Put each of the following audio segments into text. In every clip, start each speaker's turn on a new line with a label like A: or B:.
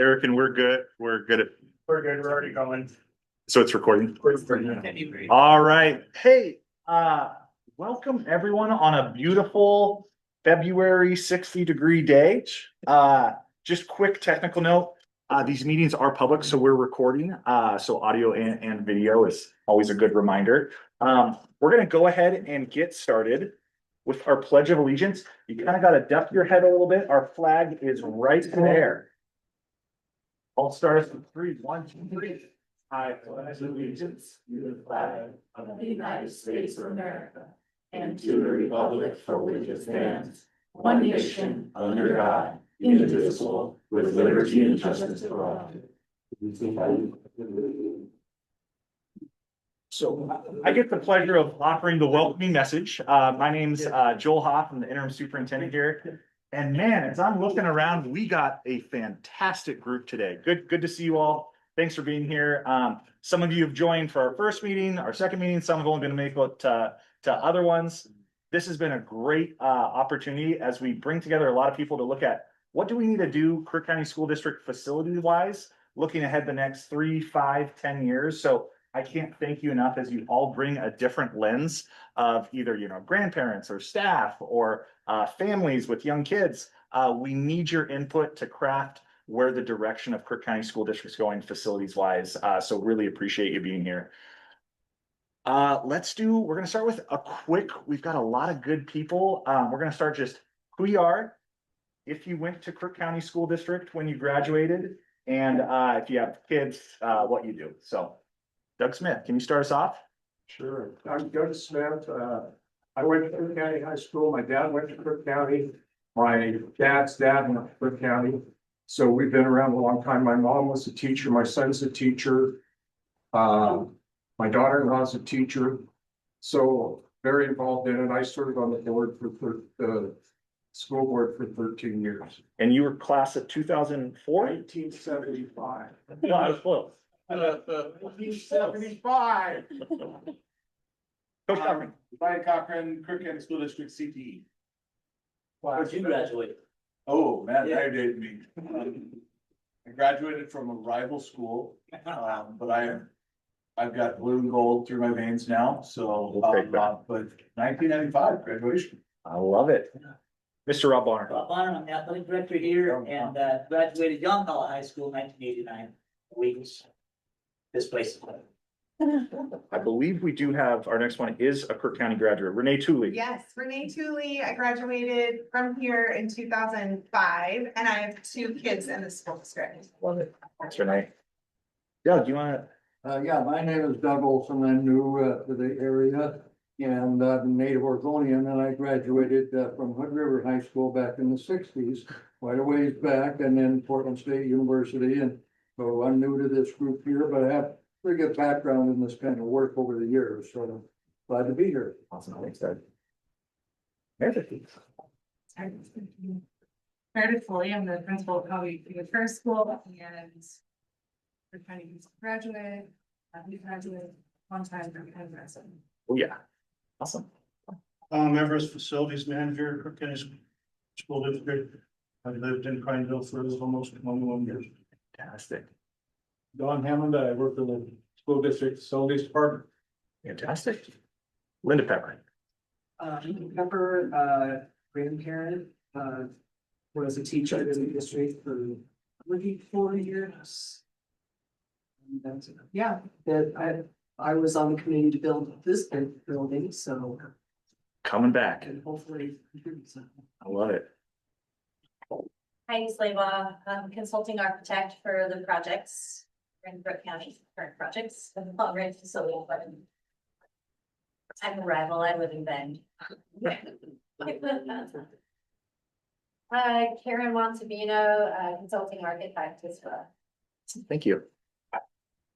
A: Eric, and we're good. We're good.
B: We're good. We're already going.
A: So it's recording. All right. Hey, welcome everyone on a beautiful February 60-degree day. Just quick technical note. These meetings are public, so we're recording. So audio and video is always a good reminder. We're going to go ahead and get started with our Pledge of Allegiance. You kind of got to duck your head a little bit. Our flag is right there. All stars with 3, 1, 2, 3. I pledge allegiance to the flag of the United States of America and to the republic for which it stands, one nation, under God, indivisible, with liberty and justice for all. So I get the pleasure of offering the welcoming message. My name's Joel Hoff. I'm the interim superintendent here. And man, as I'm looking around, we got a fantastic group today. Good to see you all. Thanks for being here. Some of you have joined for our first meeting, our second meeting. Some have only been make it to other ones. This has been a great opportunity as we bring together a lot of people to look at what do we need to do Crook County School District facility wise, looking ahead the next 3, 5, 10 years. So I can't thank you enough as you all bring a different lens of either, grandparents or staff or families with young kids. We need your input to craft where the direction of Crook County School District is going facilities wise. So really appreciate you being here. We're going to start with we've got a lot of good people. We're going to start just who you are, if you went to Crook County School District when you graduated, and if you have kids, what you do. So Doug Smith, can you start us off?
B: Sure. I'm Doug Smith. I went to Crook County High School. My dad went to Crook County. My dad's dad went to Crook County. So we've been around a long time. My mom was a teacher. My son's a teacher. My daughter-in-law's a teacher. So very involved in it. I served on the board for the school board for 13 years.
A: And you were class of 2004?
B: 1975.
A: No, I was close.
B: 1975.
A: Coach Cochran.
C: Brian Cochran, Crook County School District CTE.
D: Where'd you graduate?
C: Oh, man, that dated me. I graduated from a rival school, but I've got blue and gold through my veins now, so, but 1995 graduation.
A: I love it. Mr. Rob Bonner.
D: Rob Bonner, I'm the athletic director here and graduated Youngholla High School in 1989. Weeks. This place.
A: I believe we do have, our next one is a Crook County graduate, Renee Tooley.
E: Yes, Renee Tooley. I graduated from here in 2005 and I have 2 kids in the school district.
A: Love it. Thanks, Renee. Yeah, do you want to?
F: Yeah, my name is Doug Olson. I'm new to the area and I'm native Oregonian, and I graduated from Hood River High School back in the 60s, quite a ways back, and then Portland State University. And so I'm new to this group here, but I have pretty good background in this kind of work over the years, so I'm glad to be here.
A: Awesome, thanks, Doug. Meredith.
G: Meredith Foley, I'm the principal of Cowee First School and we're trying to graduate, new graduate, one time from Henderson.
A: Oh, yeah. Awesome.
B: Everest Facilities Manager, Crook County School District. I lived in Prineville for almost 21 years.
A: Fantastic.
B: Don Hammond, I work in the school district facilities department.
A: Fantastic. Linda Pepper.
H: Pepper, grandparent, was a teacher in the district for maybe 4 years. And that's, yeah, that I was on the committee to build this building, so.
A: Coming back.
H: And hopefully contribute something.
A: I love it.
I: Heidi Slava, consulting architect for the projects in Crook County, current projects, the long-range facility. I'm a rival, I live in Bend. Karen Montalvino, consulting architect as well.
A: Thank you.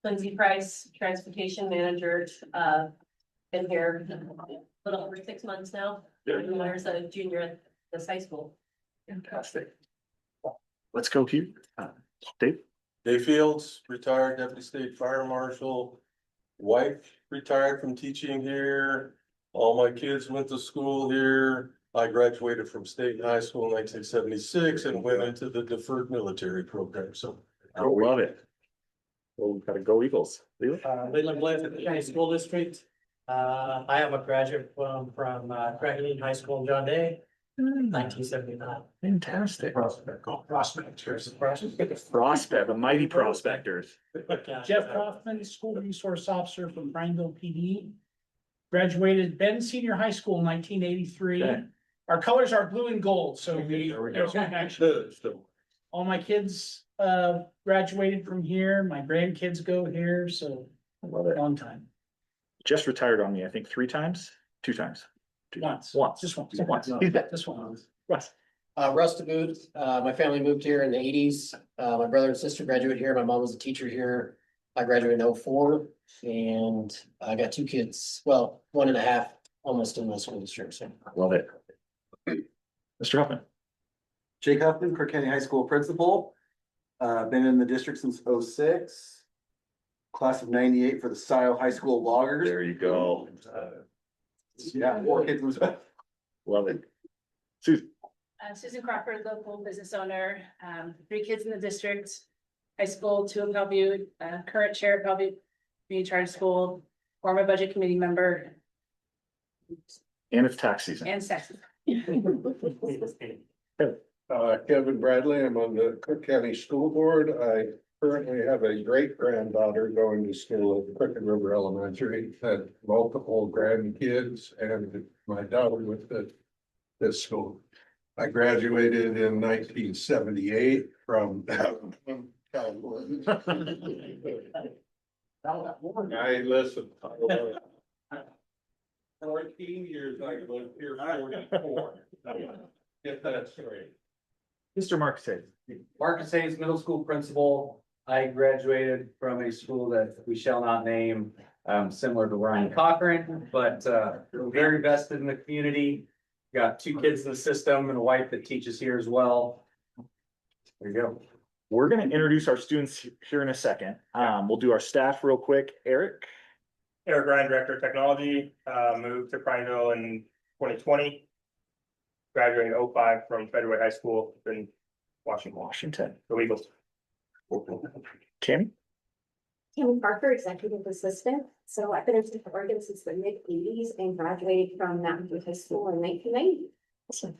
I: Lindsay Price, transportation manager, been here a little over 6 months now. There's a junior at this high school.
A: Fantastic. Let's go here. Dave.
J: Dave Fields, retired deputy state fire marshal. Wife retired from teaching here. All my kids went to school here. I graduated from state high school in 1976 and went into the deferred military program. So
A: I love it. Well, we've got to go Eagles. Leland?
K: Leland Blair, County School District. I am a graduate from Craig High School in John Day, 1979.
A: Fantastic.
K: Prospectors.
A: Prospect, the mighty prospectors.
K: Jeff Kaufman, School Resource Officer from Prineville PD. Graduated Benton Senior High School in 1983.
A: Okay.
K: Our colors are blue and gold, so
A: There we go.
K: there's no connection. All my kids graduated from here. My grandkids go here, so
A: I love it.
K: long time.
A: Just retired on me, I think 3 times, 2 times. Once.
K: Just once.
A: Once.
K: No,
A: He's back.
K: Just one.
A: Russ.
L: Russ DeBoot, my family moved here in the 80s. My brother and sister graduated here. My mom was a teacher here. I graduated in 04 and I got 2 kids, well, 1.5, almost in my school district, so.
A: Love it. Mr. Huffman.
M: Jake Huffman, Crook County High School Principal. Been in the district since 06. Class of 98 for the Scioto High School Loggers.
A: There you go.
M: Yeah, 4 kids in the.
A: Love it. Susan.
I: Susan Crawford, local business owner, 3 kids in the district, high school, 2 in Bellevue, current chair of Bellevue Community Charter School, former budget committee member,
A: And it's tax season.
I: and sex.
J: Kevin Bradley, I'm on the Cook County School Board. I currently have a great granddaughter going to school at Crooked River Elementary, had multiple grandkids, and my daughter with this school. I graduated in 1978 from California. I listen. 14 years I lived here, 44. Get that straight.
A: Mr. Marcus Hayes.
N: Marcus Hayes, middle school principal. I graduated from a school that we shall not name, similar to Ryan Cochran, but very vested in the community. Got 2 kids in the system and a wife that teaches here as well. There you go.
A: We're gonna introduce our students here in a second. We'll do our staff real quick. Eric.
O: Eric Ryan, Director of Technology, moved to Prineville in 2020. Graduated in 05 from Federal High School in Washington, the Eagles.
A: Tammy.
P: Tammy Parker, Executive Assistant. So I've been in Central Oregon since the mid-80s and graduated from Mountain View High School in 1990.
A: Awesome.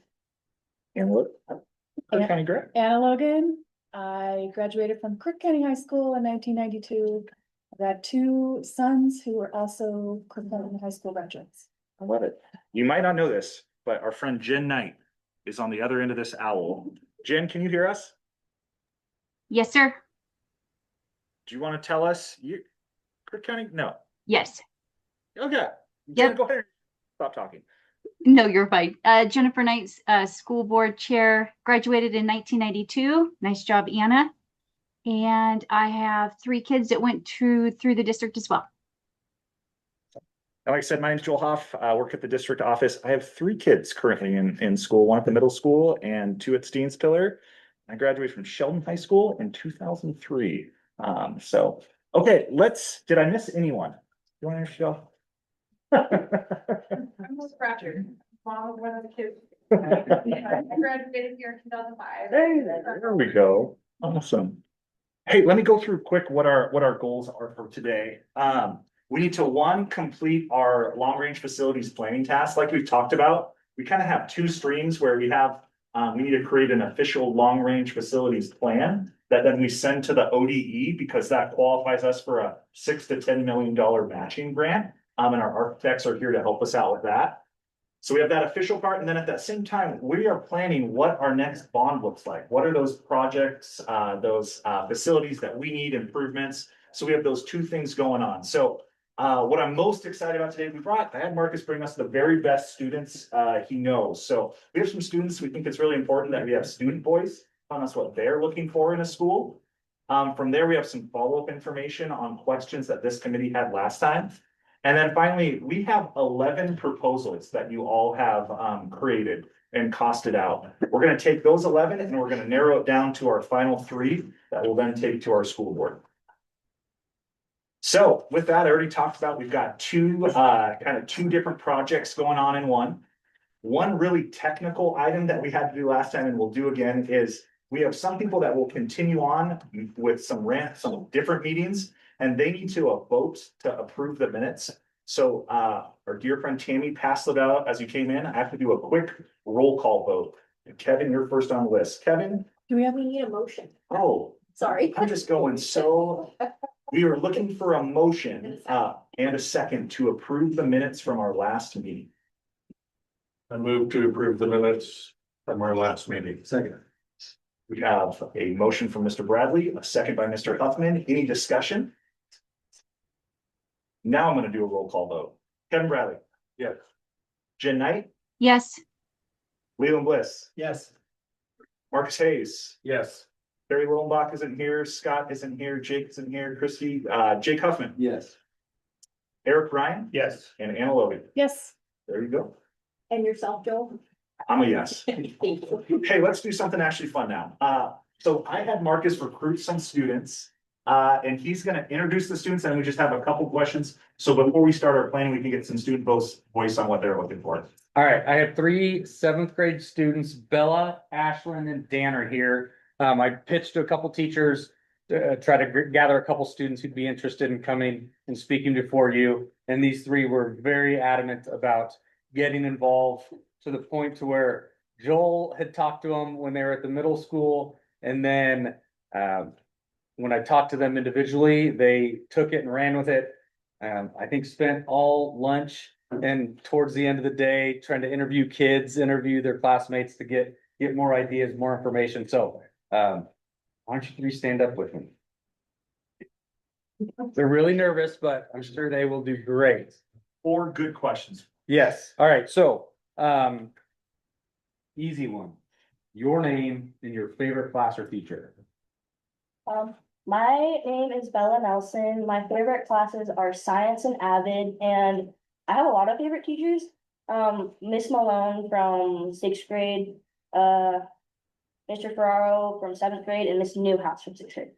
A: And what? Crook County grad.
Q: Anna Logan. I graduated from Crook County High School in 1992. I've got 2 sons who are also Crook County High School graduates.
A: I love it. You might not know this, but our friend Jen Knight is on the other end of this owl. Jen, can you hear us?
R: Yes, sir.
A: Do you want to tell us Crook County? No.
R: Yes.
A: Okay.
R: Yep.
A: Jen, go ahead. Stop talking.
R: No, you're fine. Jennifer Knight, school board chair, graduated in 1992. Nice job, Anna. And I have 3 kids that went through the district as well.
A: And like I said, my name's Joel Hoff. I work at the district office. I have 3 kids currently in school, 1 at the middle school and 2 at Steens Pillar. I graduated from Sheldon High School in 2003. Okay, did I miss anyone? You want to introduce
G: I'm Liz Pratchard, mom of one of the kids. I graduated here in 2005.
A: Hey, there we go. Awesome. Hey, let me go through quick what our goals are for today. We need to complete our long-range facilities planning task, like we've talked about. We kind of have 2 streams where we need to create an official long-range facilities plan that then we send to the ODE because that qualifies us for a $6 to $10 million matching grant. And our architects are here to help us out with that. So we have that official part, and then at that same time, we are planning what our next bond looks like. What are those projects, those facilities that we need improvements? So we have those 2 things going on. So what I'm most excited about today, I had Marcus bring us the very best students he knows. So we have some students, we think it's really important that we have student voice, telling us what they're looking for in a school. From there, we have some follow-up information on questions that this committee had last time. And then finally, we have 11 proposals that you all have created and costed out. We're going to take those 11 and we're going to narrow it down to our final 3 that we'll then take to our school board. So with that, I already talked about, we've got 2 different projects going on in one. One really technical item that we had to do last time and we'll do again is we have some people that will continue on with some different meetings, and they need to vote to approve the minutes. So, our dear friend Tammy passed it out as you came in. I have to do a quick roll call vote. Kevin, you're first on the list. Kevin?
P: Do we need a motion?
A: Oh,
P: Sorry.
A: I'm just going we are looking for a motion, and a second to approve the minutes from our last meeting.
J: I move to approve the minutes from our last meeting.
M: Second.
A: We have a motion from Mr. Bradley, a second by Mr. Huffman. Any discussion? Now I'm gonna do a roll call vote. Kevin Bradley?
J: Yes.
A: Jen Knight?
R: Yes.
A: Leland Bliss?
K: Yes.
A: Marcus Hayes?
J: Yes.
A: Barry Lillenbach isn't here, Scott isn't here, Jake isn't here, Christie, Jake Huffman,
M: Yes.
A: Eric Ryan,
O: Yes.
A: and Anna Logan.
Q: Yes.
A: There you go.
P: And yourself, Joel?
A: I'm a yes.
P: Thank you.
A: Hey, let's do something actually fun now. So I had Marcus recruit some students. And he's gonna introduce the students and we just have a couple questions. So before we start our planning, we can get some student voice on what they're looking for.
N: All right, I have 3 7th grade students, Bella, Ashlyn, and Dan are here. I pitched to a couple teachers to try to gather a couple students who'd be interested in coming and speaking before you. And these 3 were very adamant about getting involved to the point to where Joel had talked to them when they were at the middle school. And then when I talked to them individually, they took it and ran with it. I think spent all lunch and towards the end of the day, trying to interview kids, interview their classmates to get more ideas, more information. So why don't you 3 stand up with me? They're really nervous, but I'm sure they will do great.
A: 4 good questions.
N: Yes. All right. So, easy one. Your name and your favorite class or teacher.
P: My name is Bella Nelson. My favorite classes are science and Avid, and I have a lot of favorite teachers. Miss Malone from 6th grade, Mr. Ferraro from 7th grade, and Miss Newhouse from 6th grade.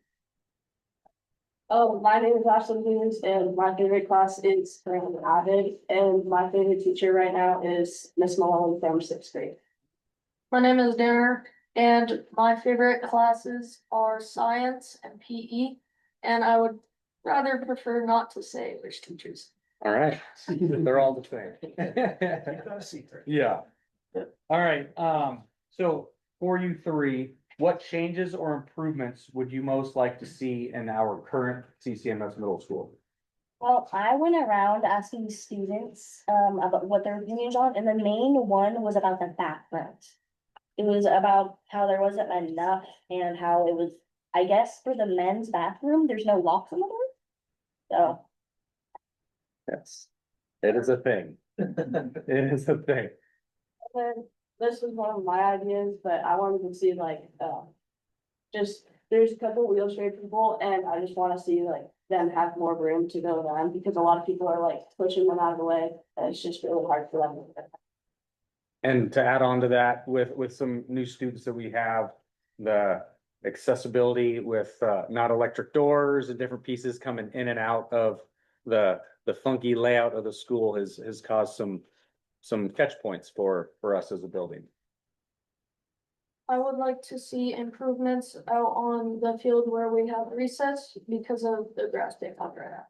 P: Oh, my name is Ashley Hughes, and my favorite class is from Avid, and my favorite teacher right now is Miss Malone from 6th grade.
G: My name is Darren, and my favorite classes are science and PE, and I would rather prefer not to say which teachers.
N: All right. They're all the same. Yeah. All right. So for you 3, what changes or improvements would you most like to see in our current CCMS middle school?
P: Well, I went around asking students about what their opinions on, and the main one was about the bathrooms. It was about how there wasn't enough and how it was, I guess, for the men's bathroom, there's no locks on the door. So.
N: Yes, it is a thing. It is a thing.
P: And this was one of my ideas, but I wanted to see like, just, there's a couple wheelchair people and I just wanna see like them have more room to go down because a lot of people are like pushing them out of the way and it's just really hard for them.
N: And to add on to that, with some new students that we have, the accessibility with not electric doors and different pieces coming in and out of the funky layout of the school has caused some catch points for us as a building.
G: I would like to see improvements out on the field where we have recess because of the grass being cut right now.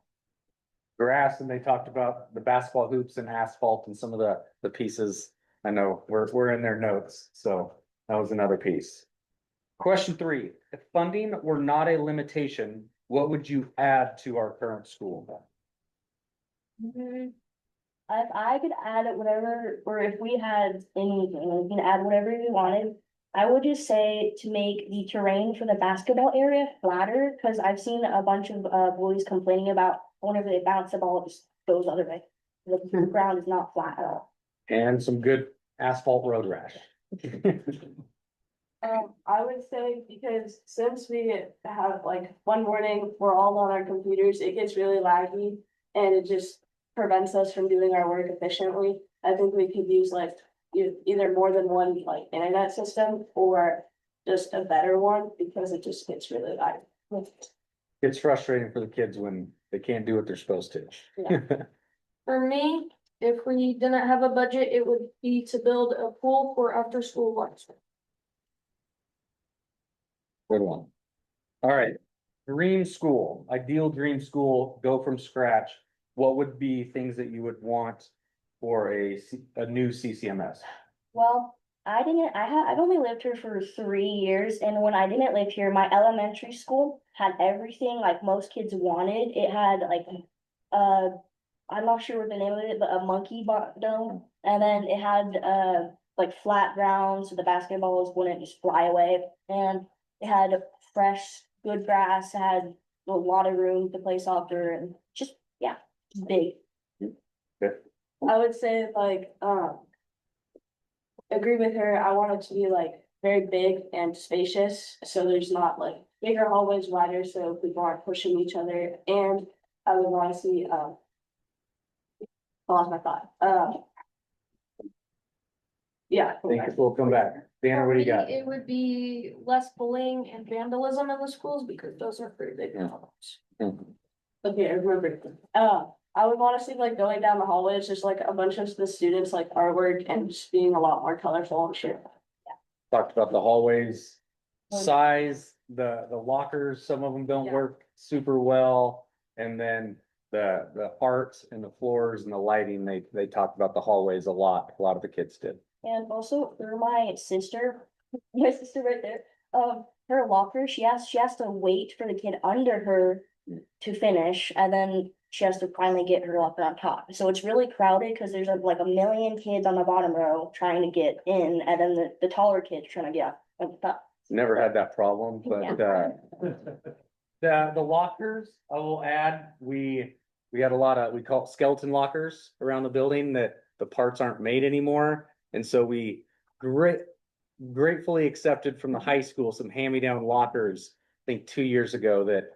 N: Grass, and they talked about the basketball hoops and asphalt and some of the pieces. I know we're in their notes, so that was another piece. Question 3, if funding were not a limitation, what would you add to our current school?
P: If I could add whatever, or if we had anything, we can add whatever we wanted. I would just say to make the terrain for the basketball area flatter, because I've seen a bunch of boys complaining about whenever they bounce the ball, it just goes the other way. The ground is not flat at all.
N: And some good asphalt road rash.
P: I would say because since we have like one morning, we're all on our computers, it gets really laggy and it just prevents us from doing our work efficiently. I think we could use like either more than one like internet system or just a better one because it just gets really laggy.
N: It's frustrating for the kids when they can't do what they're supposed to.
P: Yeah.
G: For me, if we didn't have a budget, it would be to build a pool for after school lunch.
N: Good one. All right, dream school, ideal dream school, go from scratch. What would be things that you would want for a new CCMS?
P: Well, I've only lived here for 3 years, and when I didn't live here, my elementary school had everything like most kids wanted. It had like, I'm not sure what the name of it, but a dome, and then it had, like flat ground, so the basketballs wouldn't just fly away, and it had fresh, good grass, it had a lot of room to play soccer, and just, yeah, big.
H: I would say like, agree with her. I want it to be like very big and spacious, so there's not like bigger hallways, wider, so people aren't pushing each other. And I would want to see, I lost my thought. Yeah.
N: Think we'll come back. Banner, what do you got?
G: It would be less bullying and vandalism in the schools because those are pretty big problems.
H: Okay, I remember. I would want to see like going down the hallways, just like a bunch of the students like artwork and just being a lot more colorful and shit.
N: Talked about the hallways, size, the lockers, some of them don't work super well. And then the arts and the floors and the lighting, they talked about the hallways a lot of the kids did.
P: And also for my sister right there, her locker, she has to wait for the kid under her to finish, and then she has to finally get her locker on top. So it's really crowded because there's like a million kids on the bottom row trying to get in, and then the taller kids trying to get up at the top.
N: Never had that problem, but the lockers, I will add, we had a lot of, we call it skeleton lockers around the building that the parts aren't made anymore. And so we gratefully accepted from the high school some hand-me-down lockers, I think 2 years ago, that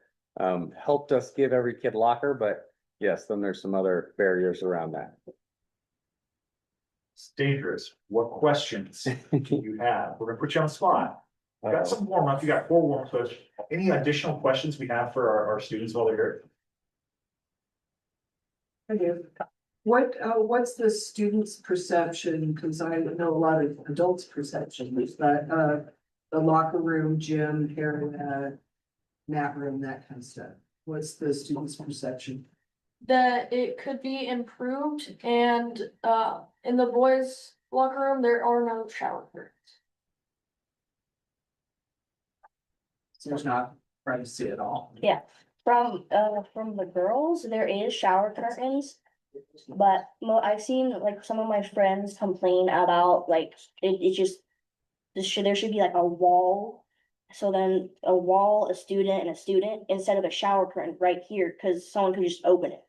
N: helped us give every kid locker, but yes, then there's some other barriers around that.
A: It's dangerous. What questions do you have? We're gonna put you on the spot. We got some warm up. You got 4 warm ups. Any additional questions we have for our students while they're here?
H: I do. What's the students' perception? Because I know a lot of adults' perception is that, the locker room, gym, area, nap room, that kind of stuff. What's the students' perception?
G: That it could be improved, and in the boys' locker room, there are no shower curtains.
H: So there's not privacy at all.
P: Yeah, from the girls, there is shower curtains, but I've seen like some of my friends complain about like it just there should be like a wall. So then a wall, a student, and a student instead of a shower curtain right here, because someone could just open it.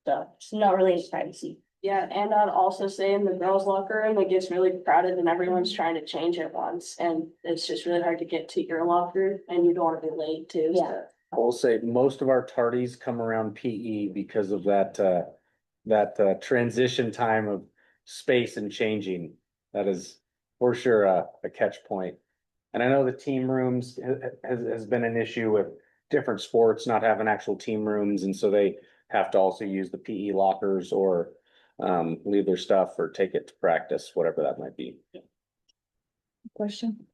P: So it's not really any privacy.
H: Yeah, and I'd also say in the girls' locker room, it gets really crowded and everyone's trying to change at once. And it's just really hard to get to your locker and you don't want to be late too.
P: Yeah.
N: I will say most of our tardies come around PE because of that transition time of space and changing. That is for sure a catch point. And I know the team rooms has been an issue with different sports not having actual team rooms, and so they have to also use the PE lockers or leave their stuff or take it to practice, whatever that might be.
Q: Question.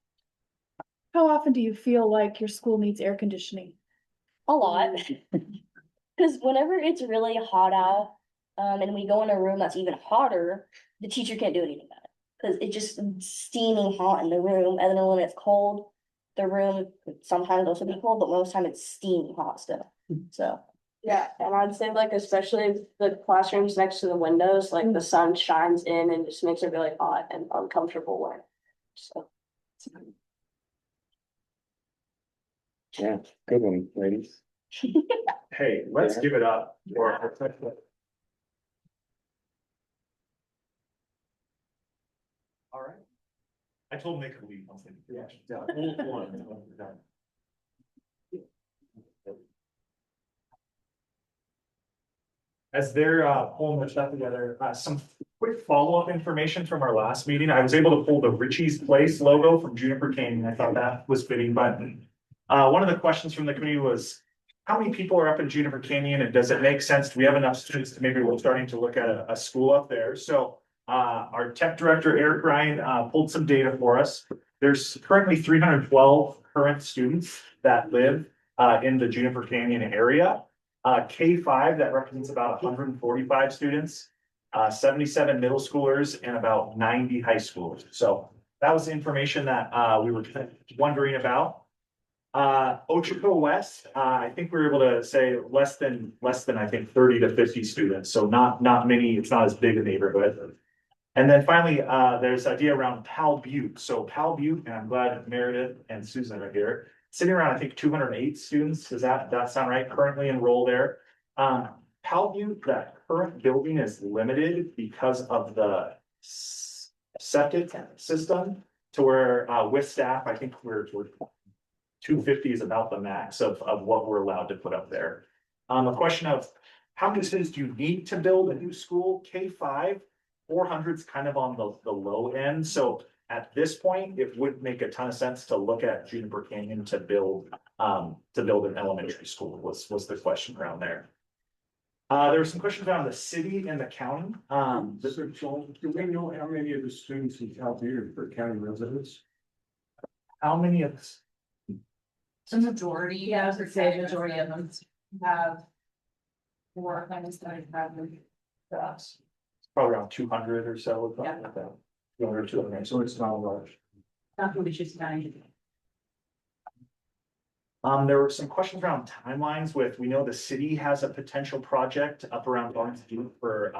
Q: How often do you feel like your school needs air conditioning?
P: A lot. Because whenever it's really hot out, and we go in a room that's even hotter, the teacher can't do anything about it. Because it's just steaming hot in the room, and then when it's cold, the room sometimes also be cold, but most time it's steaming hot still. So.
H: Yeah, and I'd say like especially the classrooms next to the windows, like the sun shines in and just makes it really hot and uncomfortable wear. So.
N: Yeah, good one, ladies.
A: Hey, let's give it up for our All right. I told Nick to leave. I was thinking, as they're pulling their stuff together, some quick follow-up information from our last meeting. I was able to pull the Richie's Place logo from Juniper Canyon. I thought that was fitting, but one of the questions from the community was, how many people are up in Juniper Canyon, and does it make sense? Do we have enough students to maybe we're starting to look at a school up there? So our tech director, Eric Ryan, pulled some data for us. There's currently 312 current students that live in the Juniper Canyon area. K-5, that represents about 145 students, 77 middle schoolers and about 90 high schoolers. So that was the information that we were wondering about. Ochoco West, I think we were able to say less than I think 30 to 50 students. So not many, it's not as big a neighborhood. And then finally, there's idea around Powell Butte. So Powell Butte, and I'm glad Meredith and Susan are here, sitting around, I think 208 students. Does that sound right? Currently enrolled there. Powell Butte, that current building is limited because of the septic system to where, with staff, I think we're 250 is about the max of what we're allowed to put up there. A question of how many students do you need to build a new school? K-5, 400 is kind of on the low end. So at this point, it would make a ton of sense to look at Juniper Canyon to build an elementary school was the question around there. There were some questions around the city and the county.
B: So Joel, do we know how many of the students in Calhoun are county residents?
A: How many of this?
I: The majority, yeah, I would say majority of them have more kind of studied probably to us.
A: Probably around 200 or so.
I: Yeah.
A: Like that. 200.
B: So it's not large.
I: Not who we choose to.
A: There were some questions around timelines with, we know the city has a potential project up around Barnes Butte for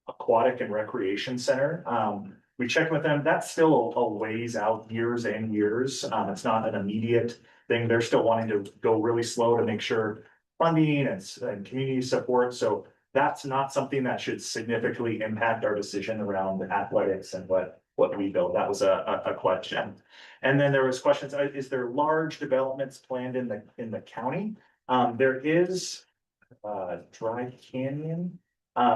A: aquatic and recreation center. We checked with them, that's still a ways out, years and years. It's not an immediate thing. They're still wanting to go really slow to make sure funding and community support. So that's not something that should significantly impact our decision around athletics and what we build. That was a question. And then there was questions, is there large developments planned in the county? There is Dry Canyon,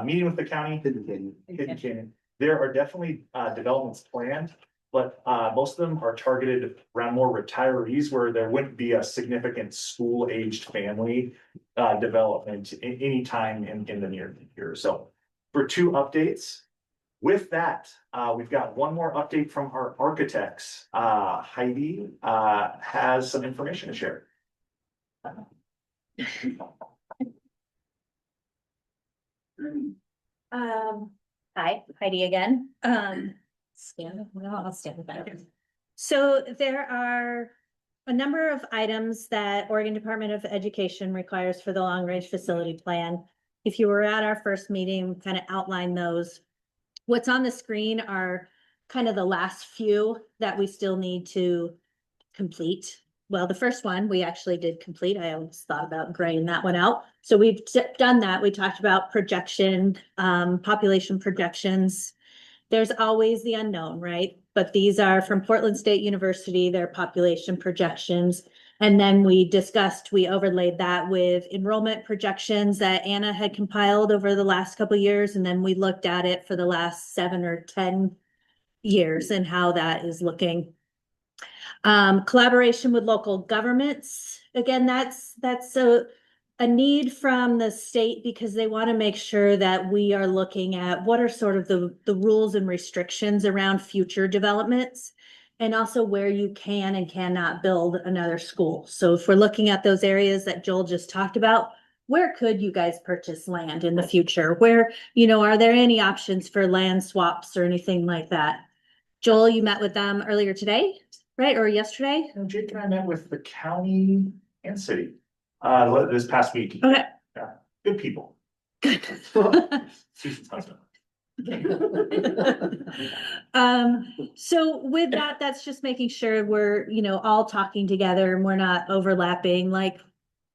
A: meeting with the county. Hidden Canyon. There are definitely developments planned, but most of them are targeted around more retirees where there wouldn't be a significant school-aged family development anytime in the near future. So for 2 updates. With that, we've got one more update from our architects. Heidi has some information to share.
S: Hi, Heidi again. I'll stand better. So there are a number of items that Oregon Department of Education requires for the long-range facility plan. If you were at our first meeting, kind of outline those. What's on the screen are kind of the last few that we still need to complete. Well, the first one we actually did complete. I always thought about graying that one out. So we've done that. We talked about projection, population projections. There's always the unknown, right? But these are from Portland State University, their population projections. And then we overlaid that with enrollment projections that Anna had compiled over the last couple of years. And then we looked at it for the last 7 or 10 years and how that is looking. Collaboration with local governments. Again, that's a need from the state because they want to make sure that we are looking at what are sort of the rules and restrictions around future developments. And also where you can and cannot build another school. So if we're looking at those areas that Joel just talked about, where could you guys purchase land in the future? Where, are there any options for land swaps or anything like that? Joel, you met with them earlier today, right? Or yesterday?
A: Jake and I met with the county and city this past week.
S: Okay.
A: Yeah, good people.
S: Good.
A: Susan's husband.
S: So with that's just making sure we're, all talking together and we're not overlapping. Like,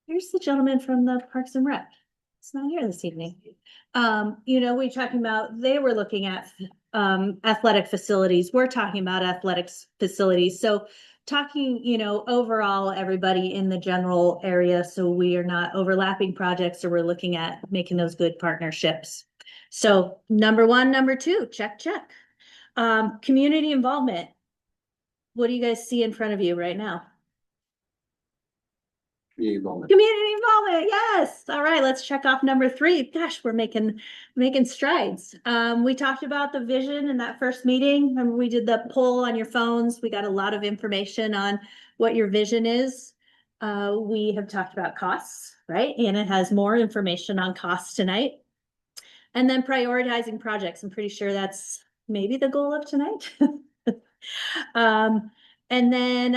S: here's the gentleman from the Parks and Rec. It's not here this evening. We're talking about, they were looking at athletic facilities. We're talking about athletics facilities. So talking, overall, everybody in the general area, so we are not overlapping projects, or we're looking at making those good partnerships. So number 1, number 2, check. Community involvement. What do you guys see in front of you right now?
J: involvement.
S: Community involvement, yes. All right, let's check off number 3. Gosh, we're making strides. We talked about the vision in that first meeting. Remember, we did the poll on your phones. We got a lot of information on what your vision is. We have talked about costs, right? Anna has more information on costs tonight. And then prioritizing projects. I'm pretty sure that's maybe the goal of tonight. And then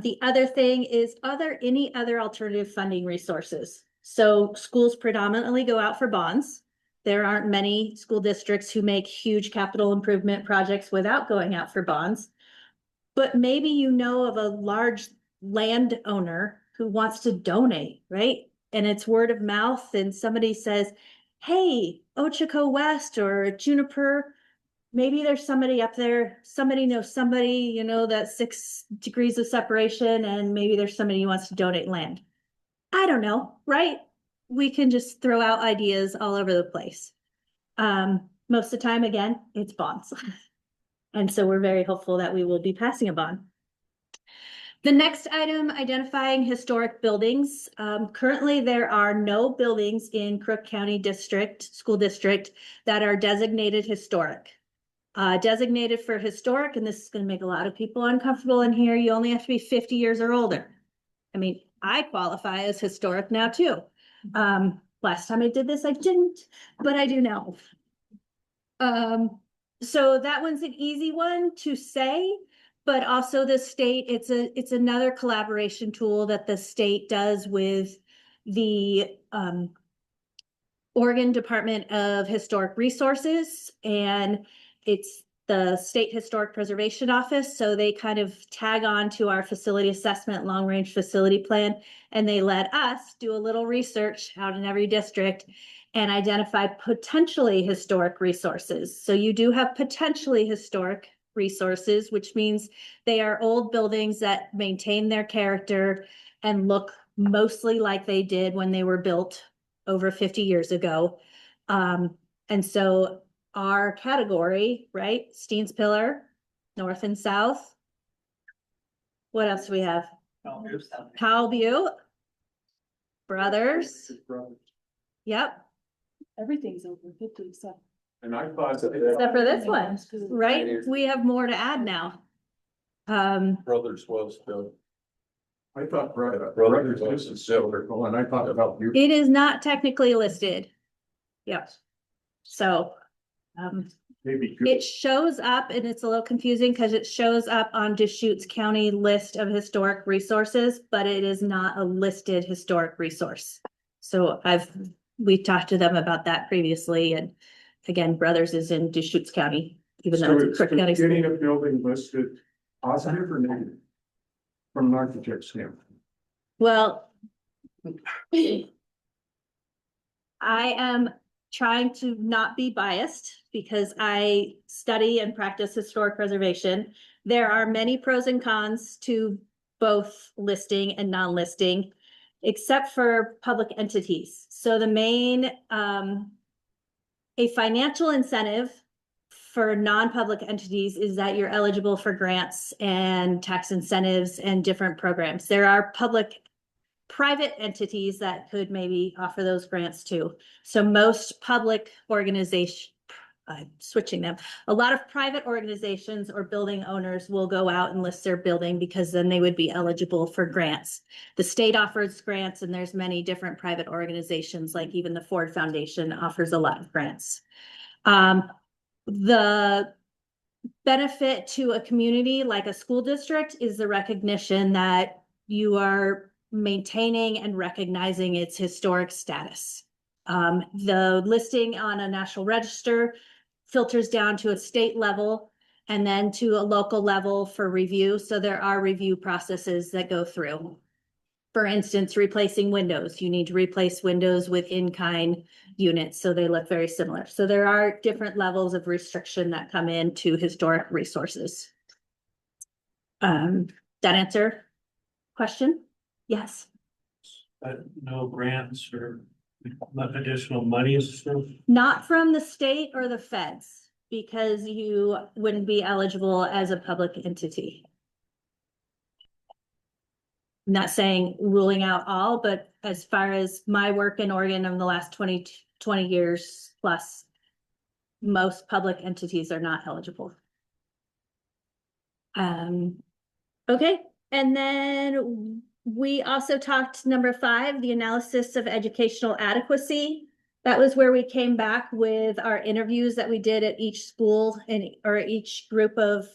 S: the other thing is, are there any other alternative funding resources? So schools predominantly go out for bonds. There aren't many school districts who make huge capital improvement projects without going out for bonds. But maybe you know of a large landowner who wants to donate, right? And it's word of mouth, and somebody says, hey, Ochoco West or Juniper, maybe there's somebody up there, somebody knows somebody, you know, that 6 degrees of separation, and maybe there's somebody who wants to donate land. I don't know, right? We can just throw out ideas all over the place. Most of the time, again, it's bonds. And so we're very hopeful that we will be passing a bond. The next item, identifying historic buildings. Currently, there are no buildings in Crook County School District that are designated historic. Designated for historic, and this is going to make a lot of people uncomfortable in here, you only have to be 50 years or older. I mean, I qualify as historic now too. Last time I did this, I didn't, but I do now. So that one's an easy one to say, but also the state, it's another collaboration tool that the state does with the Oregon Department of Historic Resources, and it's the State Historic Preservation Office. So they kind of tag on to our facility assessment, long-range facility plan, and they let us do a little research out in every district and identify potentially historic resources. So you do have potentially historic resources, which means they are old buildings that maintain their character and look mostly like they did when they were built over 50 years ago. And so our category, right? Steens Pillar, north and south. What else do we have? Powell Butte. Brothers. Yep.
H: Everything's over 50, so.
B: And I thought.
S: Except for this one, right? We have more to add now.
J: Brothers was built.
B: I thought brothers was cyclical, and I thought about you.
S: It is not technically listed. Yep. So,
B: Maybe.
S: it shows up, and it's a little confusing because it shows up on Deschutes County list of historic resources, but it is not a listed historic resource. So we talked to them about that previously, and again, Brothers is in Deschutes County, even though it's Crook County.
B: Getting a building listed, positive or negative? From an architect's standpoint.
S: Well, I am trying to not be biased because I study and practice historic preservation. There are many pros and cons to both listing and non-listing, except for public entities. So the main, a financial incentive for non-public entities is that you're eligible for grants and tax incentives and different programs. There are private entities that could maybe offer those grants too. So most public organizations, switching them, a lot of private organizations or building owners will go out and list their building because then they would be eligible for grants. The state offers grants, and there's many different private organizations, like even the Ford Foundation offers a lot of grants. The benefit to a community like a school district is the recognition that you are maintaining and recognizing its historic status. The listing on a national register filters down to a state level and then to a local level for review. So there are review processes that go through. For instance, replacing windows. You need to replace windows with in-kind units, so they look very similar. So there are different levels of restriction that come into historic resources. That answer question? Yes.
F: No grants or additional monies?
S: Not from the state or the feds, because you wouldn't be eligible as a public entity. not saying ruling out all, but as far as my work in Oregon in the last 20 years plus, most public entities are not eligible. Okay, and then we also talked number 5, the analysis of educational adequacy. That was where we came back with our interviews that we did at each school or each group of,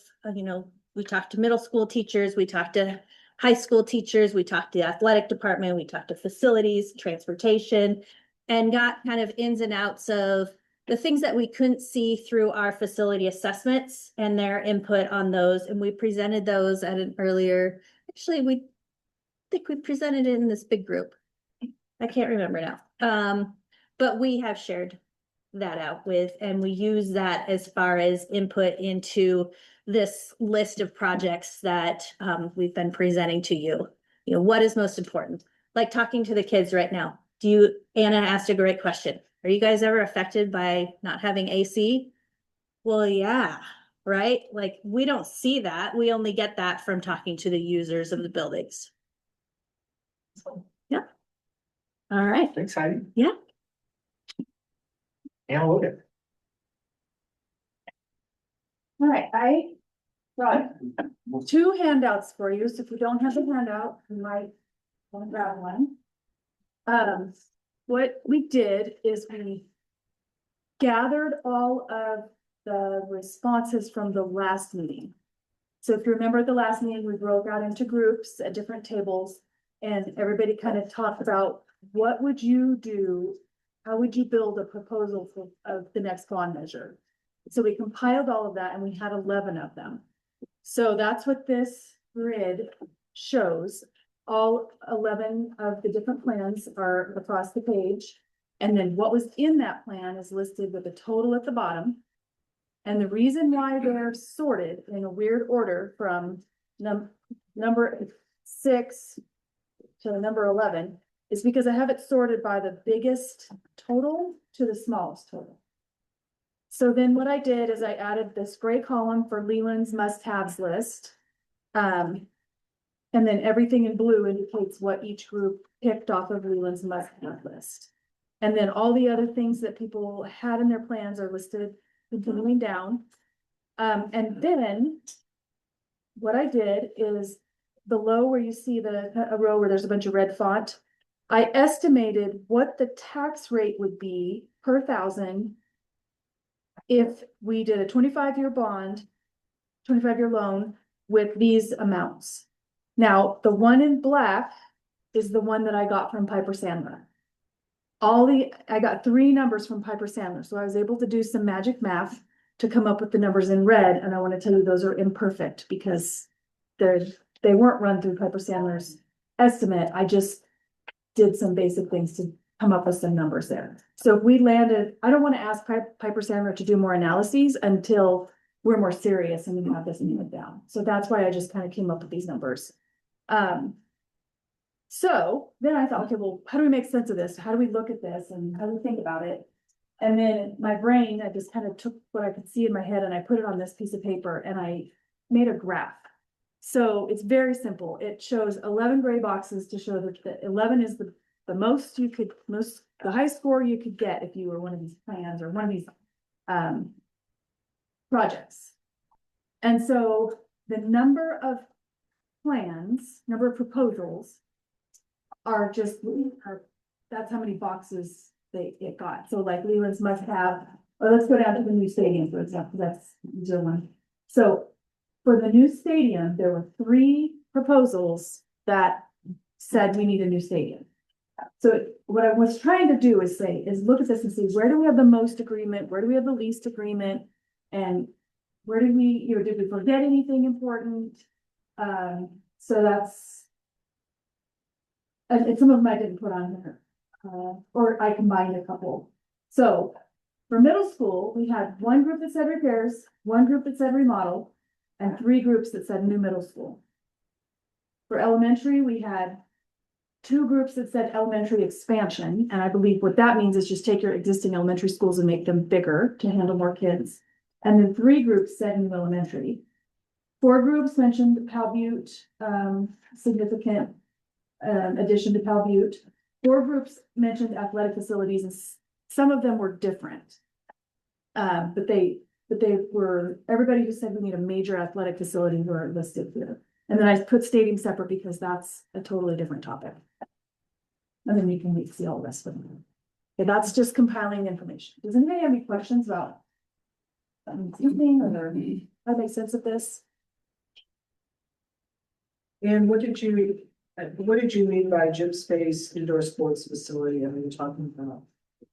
S: we talked to middle school teachers, we talked to high school teachers, we talked to the athletic department, we talked to facilities, transportation, and got kind of ins and outs of the things that we couldn't see through our facility assessments and their input on those. And we presented those at an earlier, we presented it in this big group. I can't remember now. But we have shared that out with, and we use that as far as input into this list of projects that we've been presenting to you. What is most important? Like talking to the kids right now. Anna asked a great question. Are you guys ever affected by not having AC? Well, yeah, right? Like we don't see that. We only get that from talking to the users of the buildings. So, yeah. All right.
A: Thanks, Heidi.
S: Yeah.
A: Anna Logan.
Q: All right, I brought 2 handouts for you, so if you don't have the handout, you might want to grab one. What we did is we gathered all of the responses from the last meeting. So if you remember at the last meeting, we broke out into groups at different tables, and everybody kind of talked about what would you do? How would you build a proposal of the next bond measure? So we compiled all of that and we had 11 of them. So that's what this grid shows. All 11 of the different plans are across the page. And then what was in that plan is listed with a total at the bottom. And the reason why they're sorted in a weird order from number 6 to number 11 is because I have it sorted by the biggest total to the smallest total. So then what I did is I added this gray column for Leland's must-haves list. And then everything in blue indicates what each group picked off of Leland's must-have list. And then all the other things that people had in their plans are listed continuing down. And then what I did is below where you see a row where there's a bunch of red font, I estimated what the tax rate would be per 1,000 if we did a 25-year bond, 25-year loan with these amounts. Now, the one in black is the one that I got from Piper Sandler. I got 3 numbers from Piper Sandler, so I was able to do some magic math to come up with the numbers in red, and I want to tell you those are imperfect because they weren't run through Piper Sandler's estimate. I just did some basic things to come up with some numbers there. So if we landed, I don't want to ask Piper Sandler to do more analyses until we're more serious and we have this nailed down. So that's why I just kind of came up with these numbers. So then I thought, okay, well, how do we make sense of this? How do we look at this and how do we think about it? And then my brain, I just kind of took what I could see in my head and I put it on this piece of paper and I made a graph. So it's very simple. It shows 11 gray boxes to show that the 11 is the the high score you could get if you were one of these plans or one of these projects. And so the number of plans, number of proposals are just, that's how many boxes it got. So like Leland's must have, or let's go down to the new stadium, for example, that's 01. So for the new stadium, there were 3 proposals that said we need a new stadium. So what I was trying to do is look at this and see where do we have the most agreement, where do we have the least agreement, and where did we, did we forget anything important? So that's, and some of them I didn't put on here, or I combined a couple. So for middle school, we had 1 group that said repairs, 1 group that said remodel, and 3 groups that said new middle school. For elementary, we had 2 groups that said elementary expansion, and I believe what that means is just take your existing elementary schools and make them bigger to handle more kids. And then 3 groups said new elementary. 4 groups mentioned Pal Butte, significant addition to Pal Butte. 4 groups mentioned athletic facilities, and some of them were different. But they were, everybody who said we need a major athletic facility were listed here. And then I put stadium separate because that's a totally different topic. And then you can see all the rest of them. Okay, that's just compiling information. Does anybody have any questions about anything or how make sense of this?
H: And what did you mean by gym space, indoor sports facility? Are you talking about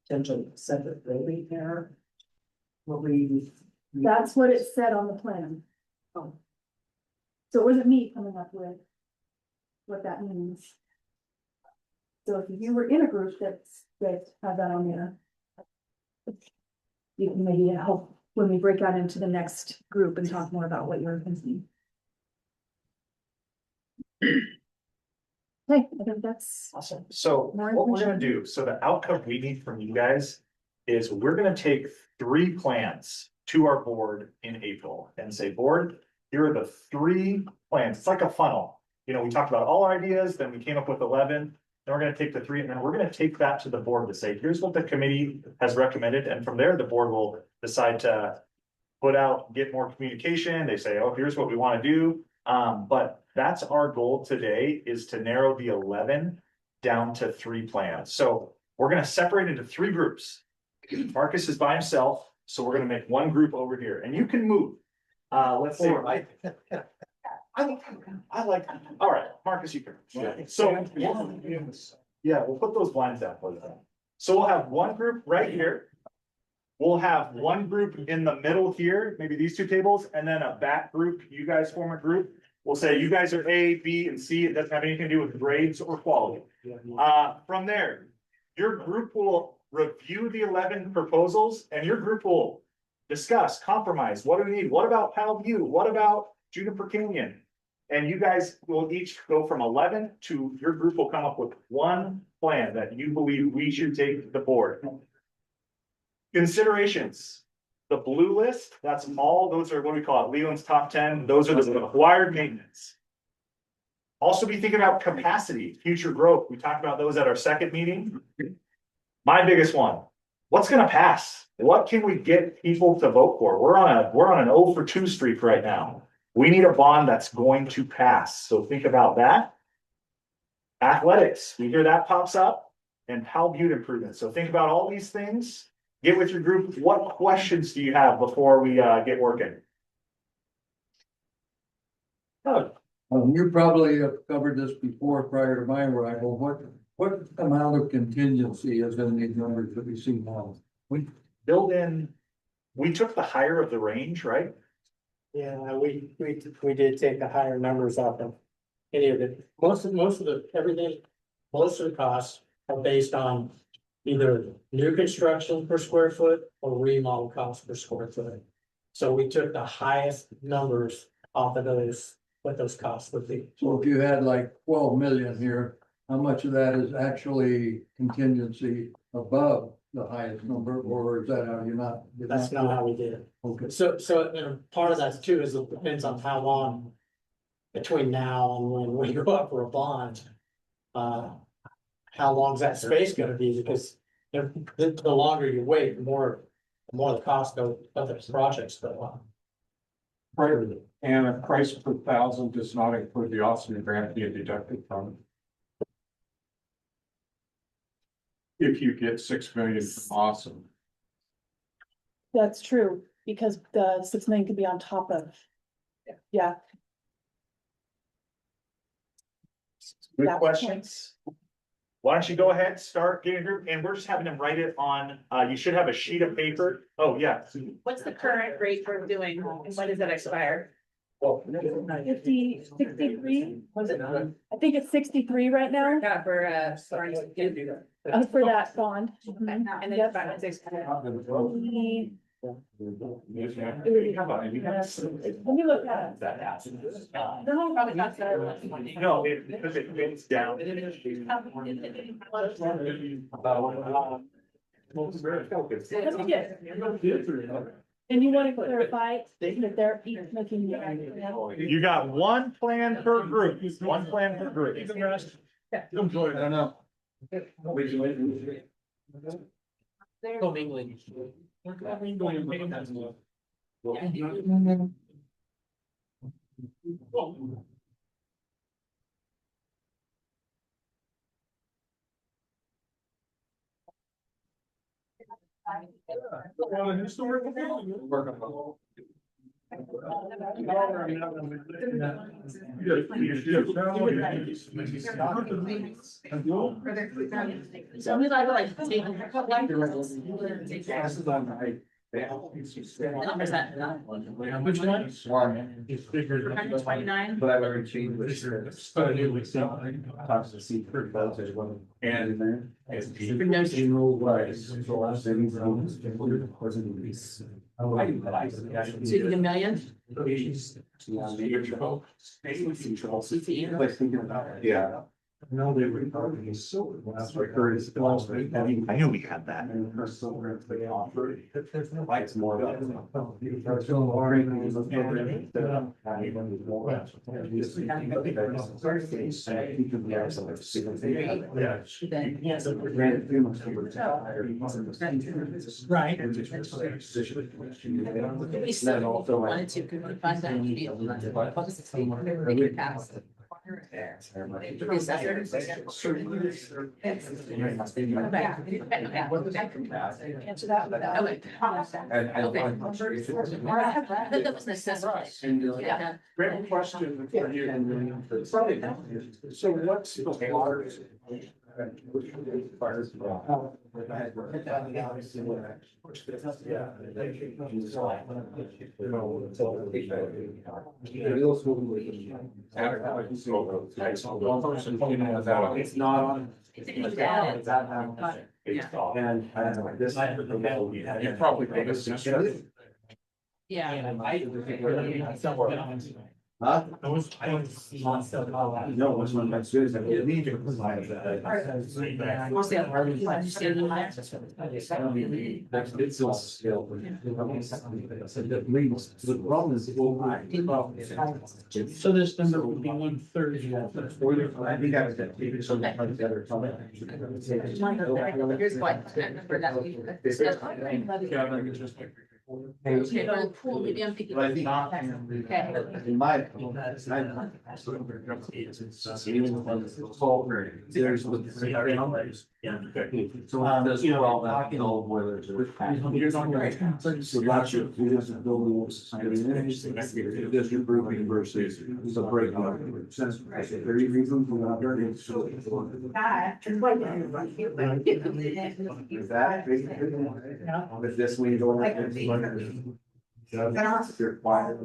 H: potential separate building there? What we.
Q: That's what it said on the plan.
H: Oh.
Q: So it wasn't me coming up with what that means. So if you were in a group that had that on there, you can maybe help when we break out into the next group and talk more about what you're thinking. Okay, I think that's
A: awesome. So
Q: more
A: what we're gonna
Q: information.
A: do, so the outcome we need from you guys is we're gonna take 3 plans to our board in April and say, board, here are the 3 plans. It's like a funnel. You know, we talked about all our ideas, then we came up with 11. Then we're gonna take the 3 and then we're gonna take that to the board to say, here's what the committee has recommended. And from there, the board will decide to put out, get more communication. They say, oh, here's what we want to do. But that's our goal today, is to narrow the 11 down to 3 plans. So we're gonna separate into 3 groups. Marcus is by himself, so we're gonna make one group over here, and you can move. Let's say, I like, all right, Marcus, you can. So, yeah, we'll put those blinds down for you. So we'll have one group right here. We'll have one group in the middle here, maybe these 2 tables, and then a back group. You guys form a group. We'll say you guys are A, B, and C. It doesn't have anything to do with grades or quality. From there, your group will review the 11 proposals and your group will discuss, compromise. What do we need? What about Pal View? What about Juniper Canyon? And you guys will each go from 11 to your group will come up with one plan that you believe we should take to the board. Considerations. The blue list, that's all, those are what we call it, Leland's top 10. Those are the required maintenance. Also be thinking about capacity, future growth. We talked about those at our second meeting. My biggest one, what's gonna pass? What can we get people to vote for? We're on an 0 for 2 streak right now. We need a bond that's going to pass. So think about that. Athletics, we hear that pops up, and Pal Butte improvement. So think about all these things. Get with your group. What questions do you have before we get working?
F: You probably have covered this before prior to my arrival. What amount of contingency is in these numbers that we see now?
A: We build in, we took the higher of the range, right?
K: Yeah, we did take the higher numbers off of any of it. Most of the costs are based on either new construction per square foot or remodel cost per square foot. So we took the highest numbers off of those, what those costs would be.
F: So if you had like 12 million here, how much of that is actually contingency above the highest number, or is that how you're not?
K: That's not how we did it.
F: Okay.
K: So, you know, part of that too is it depends on how long between now and when we go up for a bond. How long's that space gonna be? Because if the longer you wait, the more the cost of the projects go up.
B: Right, and a price per thousand does not include the Austin grant being deducted from it. If you get 6 million from Austin.
Q: That's true, because the 6 million could be on top of. Yeah.
A: Good
Q: Yeah.
A: questions. Why don't you go ahead, start getting a group, and we're just having them write it on, you should have a sheet of paper. Oh, yeah.
I: What's the current rate for doing, and when does that expire?
Q: 63, was it? I think it's 63 right now.
I: Yeah, for, sorry,
Q: For that bond.
I: and then
Q: Yep.
I: about it's expired.
Q: Let me look at it.
I: No, probably not that.
A: No, because it bends down.
Q: And you want to clarify that they're each making.
A: You got one plan per group, one plan per group.
J: Enjoy, I don't know.
L: Commingling.
I: So we like take. Numbers that. Which one? 129.
M: But I've already changed. Talks to see for both as well. And then. General wise.
I: So you get a million?
M: Yeah.
B: No, they were probably so.
A: I knew we had that.
M: Lights more.
I: Right. We still wanted to, could we find that? Make it pass. Answer that. That was necessary. Yeah.
B: Great question for you. So what's the water?
M: It's not on.
B: And this. You probably.
I: Yeah.
M: Huh? No, it's one of my students. I need to.
I: What's the other one? You see it in there?
M: It's still skill. The problem is.
K: So this number would be 130.
M: I think I was at TV, so that the other.
I: Here's what, that number that we discussed. Okay, well, pool, maybe I'm thinking.
M: But I think.
I: Okay.
M: In my. There's. So, you know, all that, whether it's. So lots of, we have some buildings, district grouping versus the breakout. There are reasons we're not very. Is that? With this, we don't. If you're quiet.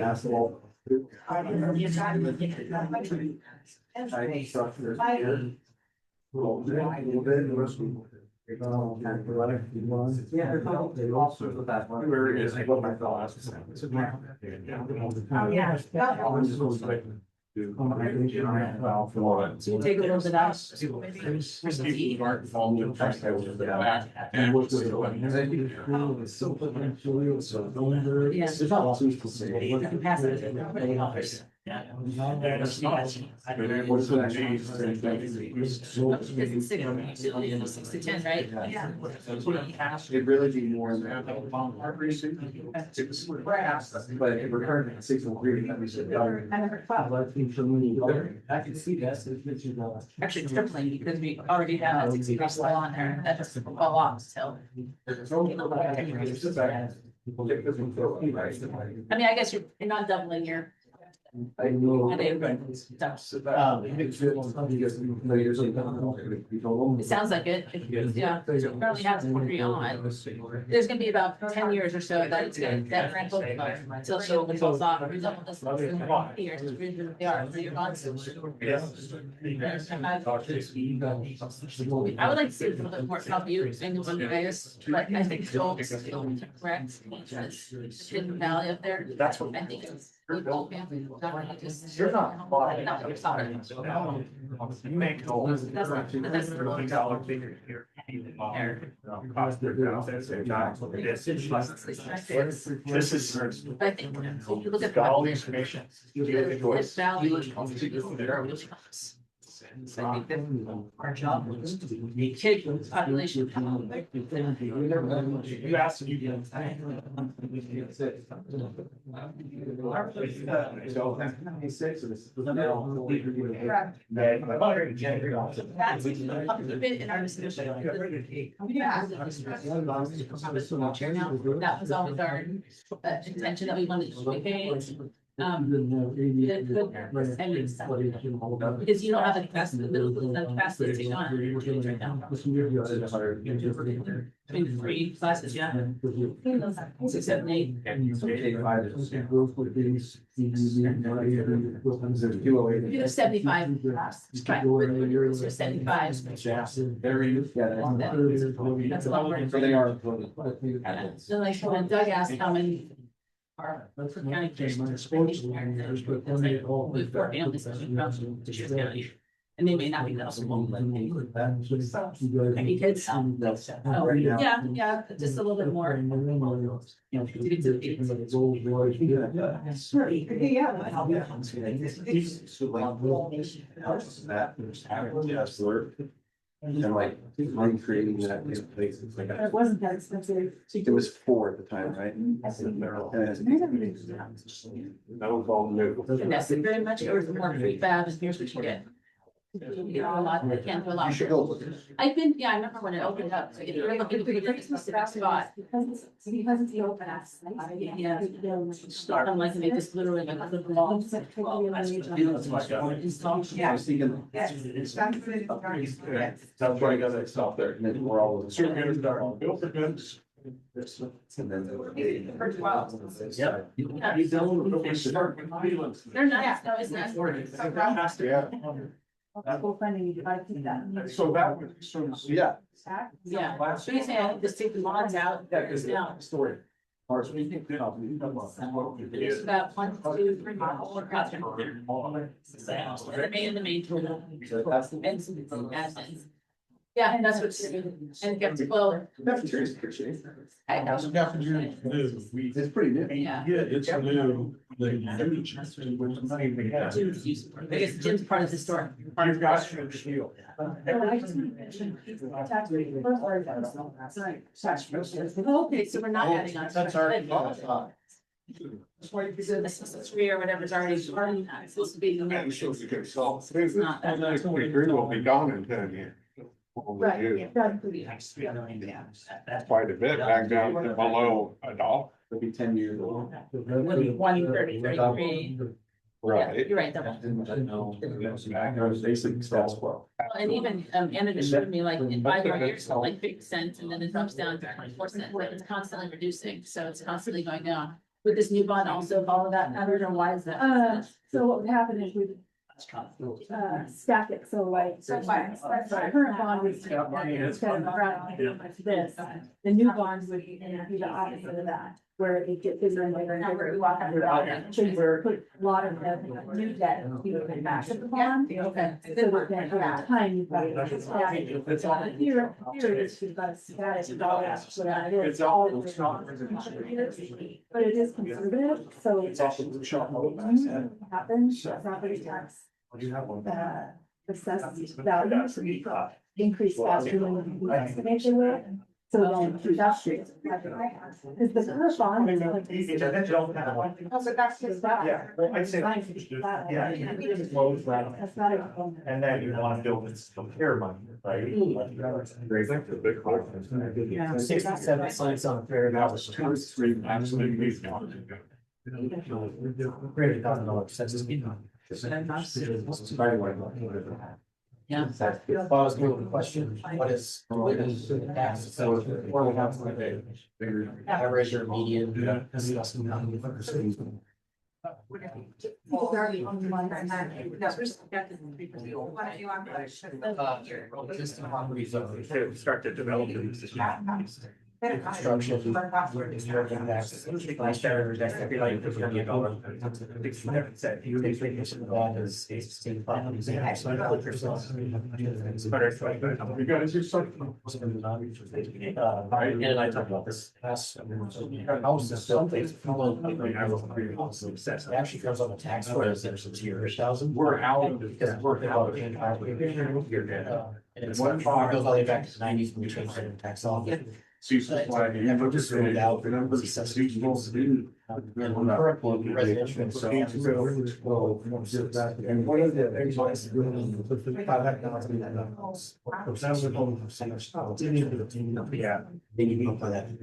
M: Asphalt.
I: So you take a little bit out. Yeah. You can pass it. Yeah. Six to 10, right? Yeah.
M: It'd really be more than that. But if we're currently at 603, that means.
K: I can see that.
I: Actually, it's tripling because we already have a 60 still on there. That's a lot, so. I mean, I guess you're not doubling your.
M: I know.
I: It sounds like it. Yeah, currently has 43 on. There's gonna be about 10 years or so that it's gonna, that rental. Until she opens those off, we double this years. They are, so you're on. I would like to see a little bit more help you in one bias, but I think Joel is still correct. It's hidden valley up there.
A: That's what
I: I think it's.
A: You're not.
I: You're sorry.
A: You make.
I: That's the
A: $1 figure here. Cost per thousand. This is.
I: I think, if you look at.
A: Got all the information.
I: This value. So I think that our job was to be kid population.
O: You asked me.
I: That's been in our discussion. Chair now, that was always our intention that we wanted to communicate. Because you don't have the capacity, the capacity to take on right now. Between 3 classes, yeah. 6, 7, 8. We do 75. Right, we're 75. That's a lot more.
J: So they are.
I: So like when Doug asked how many are county commissioners, with 4 families from Deschutes County. And they may not be eligible. Maybe kids. Oh, yeah, just a little bit more.
M: And like recreating that in places like.
Q: It wasn't that expensive.
M: It was 4 at the time, right? That was all new.
I: And that's it very much, or more prefab, and here's what you get. You get a lot, they can't do a lot.
J: You should go.
I: I've been, yeah, I remember when it opened up, so if you're looking for a specific spot.
Q: Because it's the open access.
I: Yeah. I'm like, they just literally like the wall.
M: Yeah, I was thinking. That's why I got that stop there, and then we're all.
I: They're nice, no, it's nice.
M: Yeah.
Q: School funding, you gotta keep that.
B: So that would, so.
M: Yeah.
I: Yeah, so you say, just take the lines out, down.
M: Story.
I: It's about 1, 2, 3, 4 across. The main tool. And some admins. Yeah, and that's what's, and it gets, well. I know.
M: It's pretty new.
I: Yeah.
O: It's a new.
I: Jim's used, I guess Jim's part of the store.
B: You've got your deal.
I: Okay, so we're not adding on.
J: That's our.
I: So this is 3 or whatever's already starting, it's supposed to be. It's not that.
J: Will be gone in 10 years.
Q: Right.
J: That's quite a bit back down to below a dollar.
M: It'll be 10 years old.
I: 20, 30, 33.
J: Right.
I: You're right, double.
M: Basic status quo.
I: And even, Anna just showed me like in 5 years, it's like 50 cents and then it drops down to 24 cents, like it's constantly reducing, so it's constantly going down. Would this new bond also follow that pattern, or why is that?
Q: So what would happen is we stack it, so like, the current bond would instead of this, the new bond would be the opposite of that, where it gets bigger and bigger and bigger. So you put a lot of the new debt in back of the bond.
I: Okay.
Q: So that then over time, you've got a static. Here you've got a static dollar, whatever it is. But it is conservative, so it's happens, property tax. The assessed values increase faster than we estimate they will. So then through that street. Because the current bond is like. Oh, but that's just that.
A: Yeah, well, I'd say. Yeah.
Q: That's not it.
A: And then you want to build this compare money, right?
K: Yeah. 67 sites on fair.
J: That was 2 or 3 actually.
K: Great $1,000 census.
I: Yeah.
K: If I was doing the question, what is the tax? So what we have like a average or median.
A: Start to develop.
K: Construction. Last year, that's every like $50. Said you take vacation that is 16 properties.
B: You guys do something.
K: And I talked about this last. Something. It actually comes on the tax for us, there's a $0,000. We're out because we're out. And it's one car goes all the way back to the 90s when we changed the tax law. And we're just rolled out. And current residential.
B: And one of the things.
K: Yeah.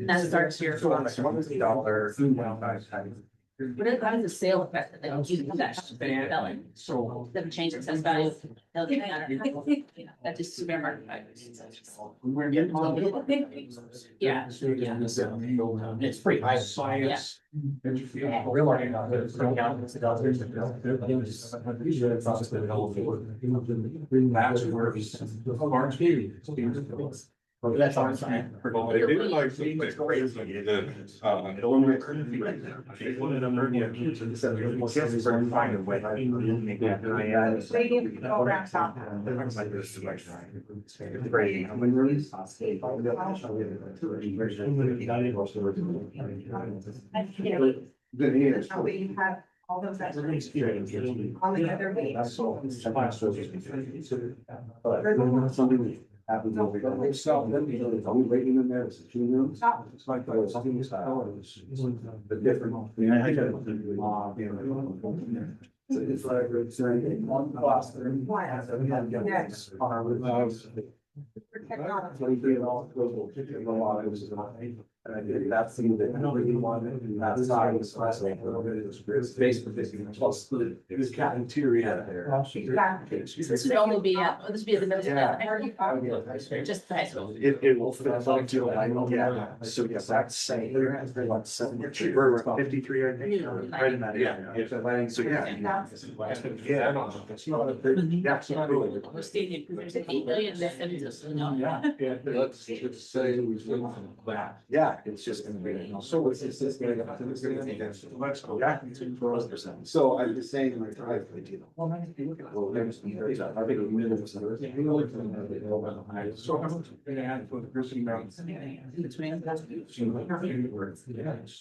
I: That starts here.
B: $1.
I: What is, how does the sale affect that? You do that. Selling.
B: So.
I: Doesn't change excess value. Doesn't matter. That's just supermarket. Yeah.
K: It's pretty high.
B: Science.
K: That's all I'm saying.
J: They did like something crazy that,
A: Find a way.
E: That way you have all those extra on the other page.
M: Happens over there. So then it's only waiting in there, it's a clean room. It's like, something is the different. So it's like, it's one classroom. And I did that thing that nobody wanted, and that's how I was last night. It's basically plus it was cafeteria there.
I: This would only be at, this would be at the middle school. Just the high school.
A: It will fit into the line, yeah, so yeah, that's saying, we're at 53 right now. Right in that, yeah, so yeah. Yeah, I know. That's not a big, that's not really.
I: We're stating, there's 8 million that comes to, no.
J: let's just say it was that.
A: Yeah, it's just gonna be.
M: So it's just gonna go.
A: Let's go back to.
M: So I'm just saying, like, I think, you know. Well, I think the middle was.
B: So how much they add for the Christian Mountains?
I: Between. I guess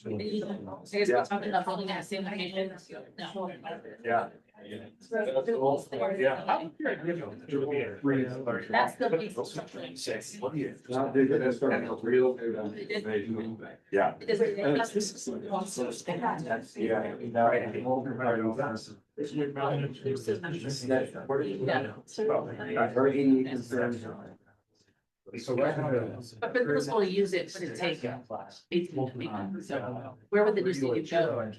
I: we're talking about building that same location. No.
A: Yeah.
I: That's the big structure.
A: Yeah.
I: It
A: So right now.
I: But for the school to use it, would it take 18 weeks? So where would the new student go?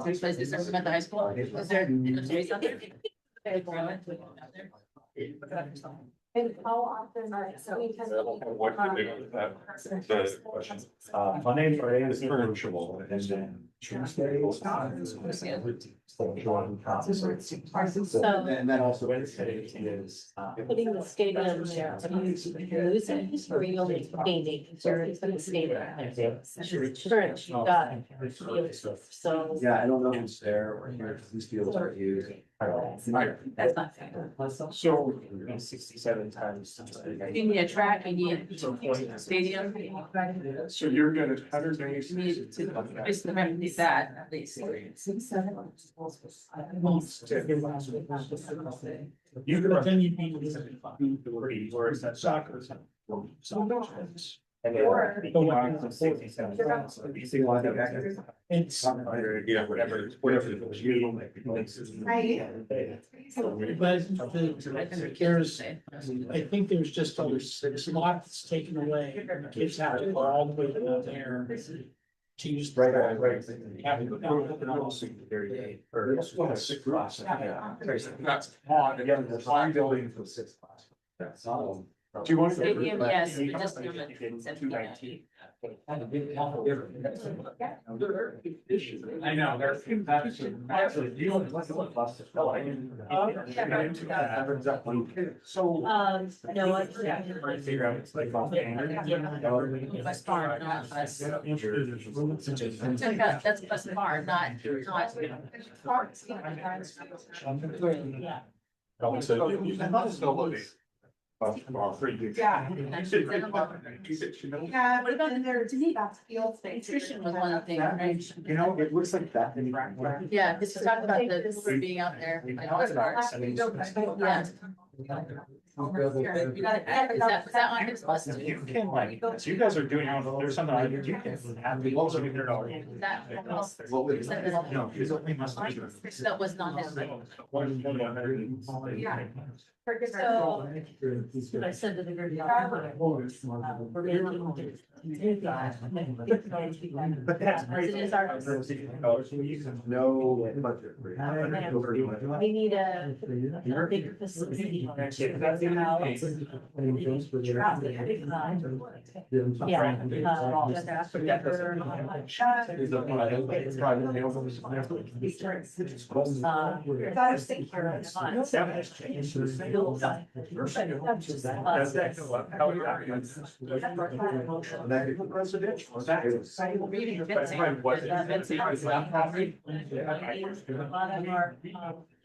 I: There's places that are at the high school. Is there? Is there something?
E: And how often are so we can.
J: What to do with that? The question.
A: Monday, Friday is virtual, and then Tuesday.
M: And then also.
A: Wednesday is.
S: Putting the stadium there, do you lose it or you only gain it? Or it's gonna stay there? Current, you got it. So.
M: Yeah, I don't know if it's there or here, these fields are used.
I: That's not fair.
B: So.
A: 67 times.
I: You need a track, you need a stadium.
B: So you're gonna 100 days.
I: You need to, basically remedy that at least.
B: You could, then you'd be where it's that soccer.
A: And then 67.
B: It's.
A: Yeah, whatever.
E: Right.
K: But there's, I think there's just a lot that's taken away. The kids have to go all the way down there to use.
A: Right.
B: Have to go down.
A: That's odd, again, the 5 building for 6 class. That's Do you want to?
I: Stadium, yes, we just do it.
N: I know, there's.
A: So.
I: No, West Farm, not us. That's West Farm, not. Yeah.
E: Yeah. Yeah,
I: What about
E: then there's that's field space.
I: Nutrition was one of the things, right?
A: You know, it looks like that.
I: Yeah, because you talked about the food being out there. Yeah. Is that on his list too?
A: You can like, so you guys are doing, there's something I do, you can have the walls over there.
I: Is that?
A: No, it's only must be.
I: That was not his thing.
E: Yeah.
I: So. I said to the group.
A: But that's
I: It is our.
A: No budget.
I: We need a bigger facility.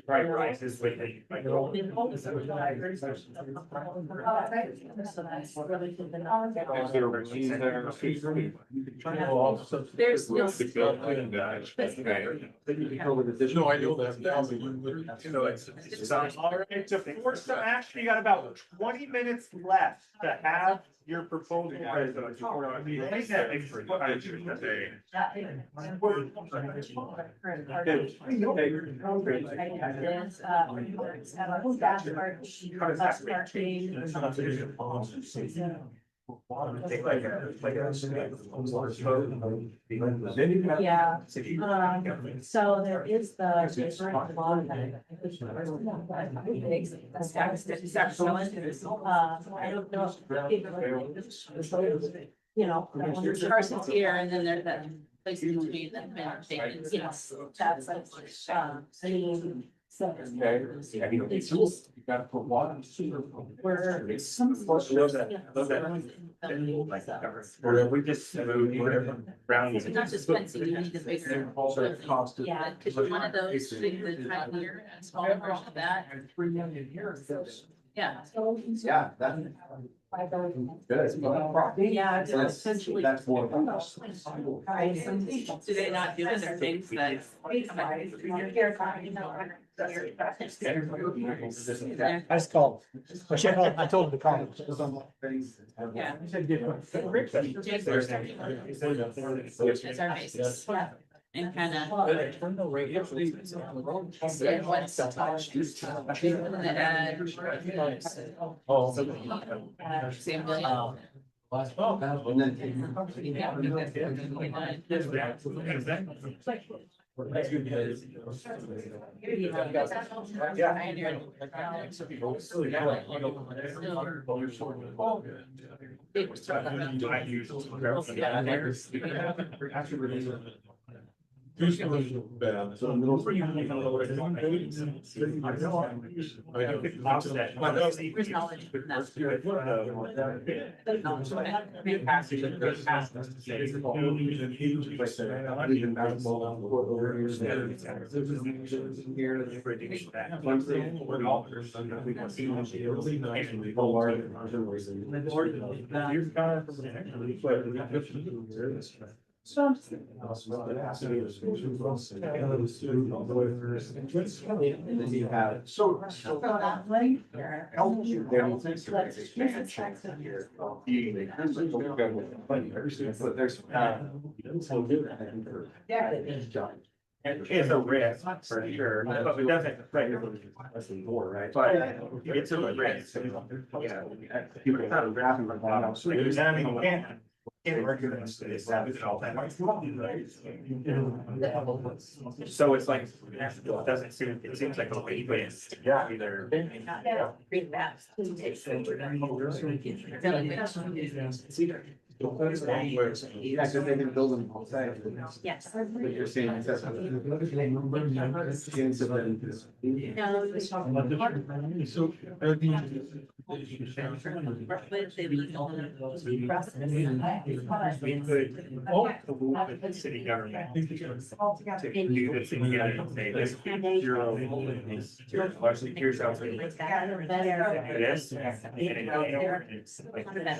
O: Right, rises with the.
I: There's no.
J: No, I know that now, but you know, it's.
A: All right, to force some action, you got about 20 minutes left to have your proposal.
I: Yeah. So there is the. I don't know. You know, Carson's here and then there's that place in between that, you know, that's like, I mean. So. It's just.
A: You gotta put water.
I: We're.
O: Or we just move whatever around.
I: It's not just fencing, you need the bigger. Yeah, because one of those, the Pioneer, a smaller version of that. Yeah.
A: Yeah, that's.
I: Yeah, it's essentially.
A: That's more.
I: Do they not do other things that?
K: I just called. I told him to call.
I: Yeah. It's our basis. And kind of. And what's touched. Sam Williams.
O: It's a risk for sure, but we definitely affect more, right? But it's a risk. Yeah. People are not grabbing like that. I mean, we can't. In arguments, it is savage at all times. So it's like, it doesn't seem, it seems like a way, but it's, yeah, either.
M: Yeah, because they've been building both sides.
S: Yes.
M: But you're saying it's that's.
O: City government. To do this and get it, say this, zero, here's how. This,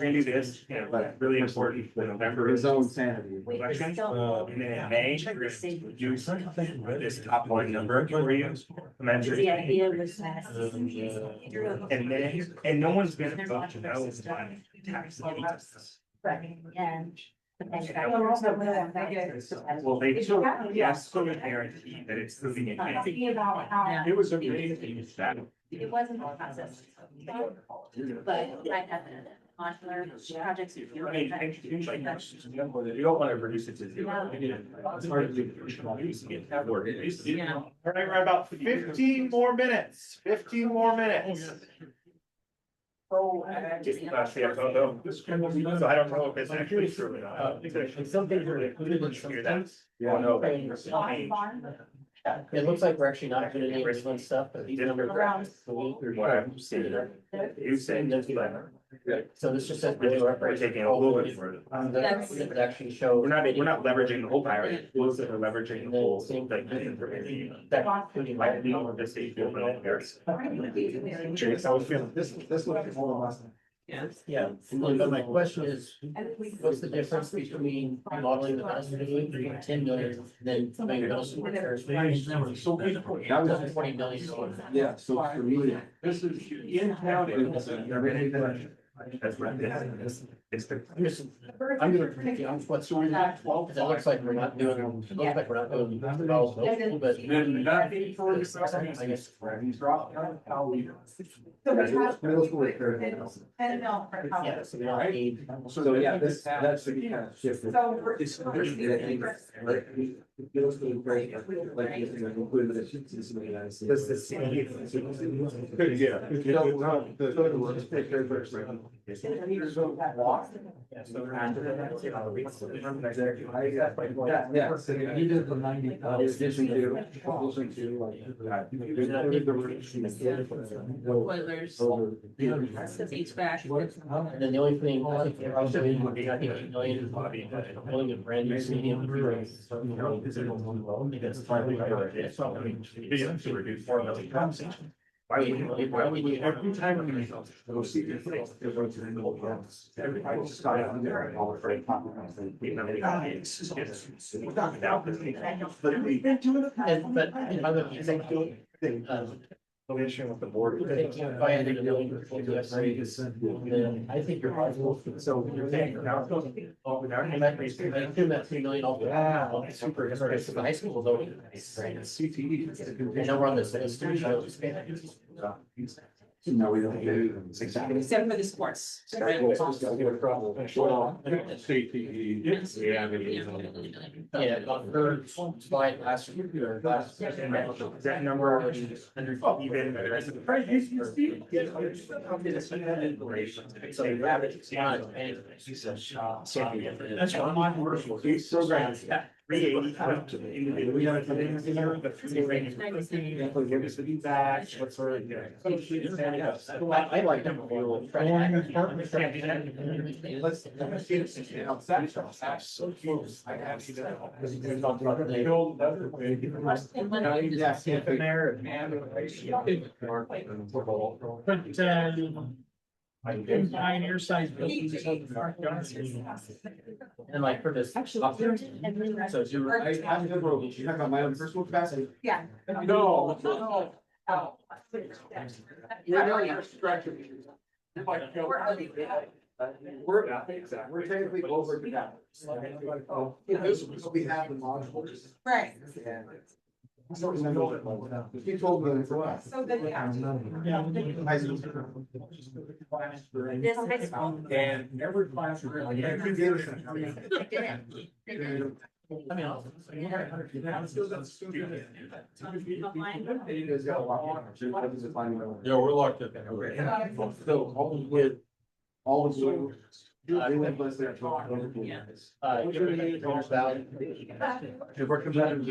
O: really this, you know, really important for November.
M: His own sanity.
O: Election, and then in May, we're gonna do this top line number for you. commensurate.
S: The idea was that.
O: And then, and no one's gonna vote to know on tax.
S: And.
O: Well, they still, yes, so they guarantee that it's moving in. It was amazing. That.
S: It wasn't a process. But I had modular projects.
O: You don't want to reduce it to zero. It's hard to do. That word. All right, we're about 15 more minutes, 15 more minutes. So I don't know if it's actually true or not. Some things are included in hear that.
L: Yeah.
O: No.
L: It looks like we're actually not doing any original stuff, but these numbers.
O: You said that's better.
L: So this just says.
O: We're taking a little bit further.
L: It would actually show.
O: We're not leveraging the whole power, we're leveraging the whole thing, like.
M: This looks more last.
L: Yeah, but my question is, what's the difference between modeling the best between 10 million, then maybe middle school? That was 20 million.
M: Yeah, so for me, this is in town.
O: That's right. It's the.
L: I'm gonna be honest, what's the reason? Because it looks like we're not doing, it looks like we're not doing. Middle school, but. I guess.
M: Middle school is very.
L: Yeah, so we don't need.
M: So yeah, that's the kind of shift. Middle school is very, like, included the shifts in the United States. Yeah, so you did the 90.
I: Boilers. HVAC.
L: And then the only thing, I think, we're also in, we got 8 million, building a brand new stadium. Because
O: To reduce 4 million pounds.
L: every
O: time we go see the place, they're going to the gold ones. Everybody just got out there and all afraid. The issue with the board.
L: I think you're possible. So you're saying. I assume that 3 million off the super expensive high school though.
O: CTE.
L: And now we're on this.
M: No, we don't do.
I: Except for the sports.
L: Yeah, on third slide last year.
O: That number even.
L: So the average is not.
O: That's one. These programs. 380 individual. We have the free range. Give us the feedback, what sort of.
L: I like them.
O: Let's see this. So close. I have seen that.
K: Pioneer size buildings.
L: And like for this. So you're.
M: You talk about my own personal capacity.
E: Yeah.
B: No.
M: We're technically over the. This we have the modules.
E: Right.
B: He told me.
E: So then, yeah.
S: This high school.
B: And every classroom.
I: I mean,
J: Yeah, we're locked in.
M: So all the way. If we're competitive.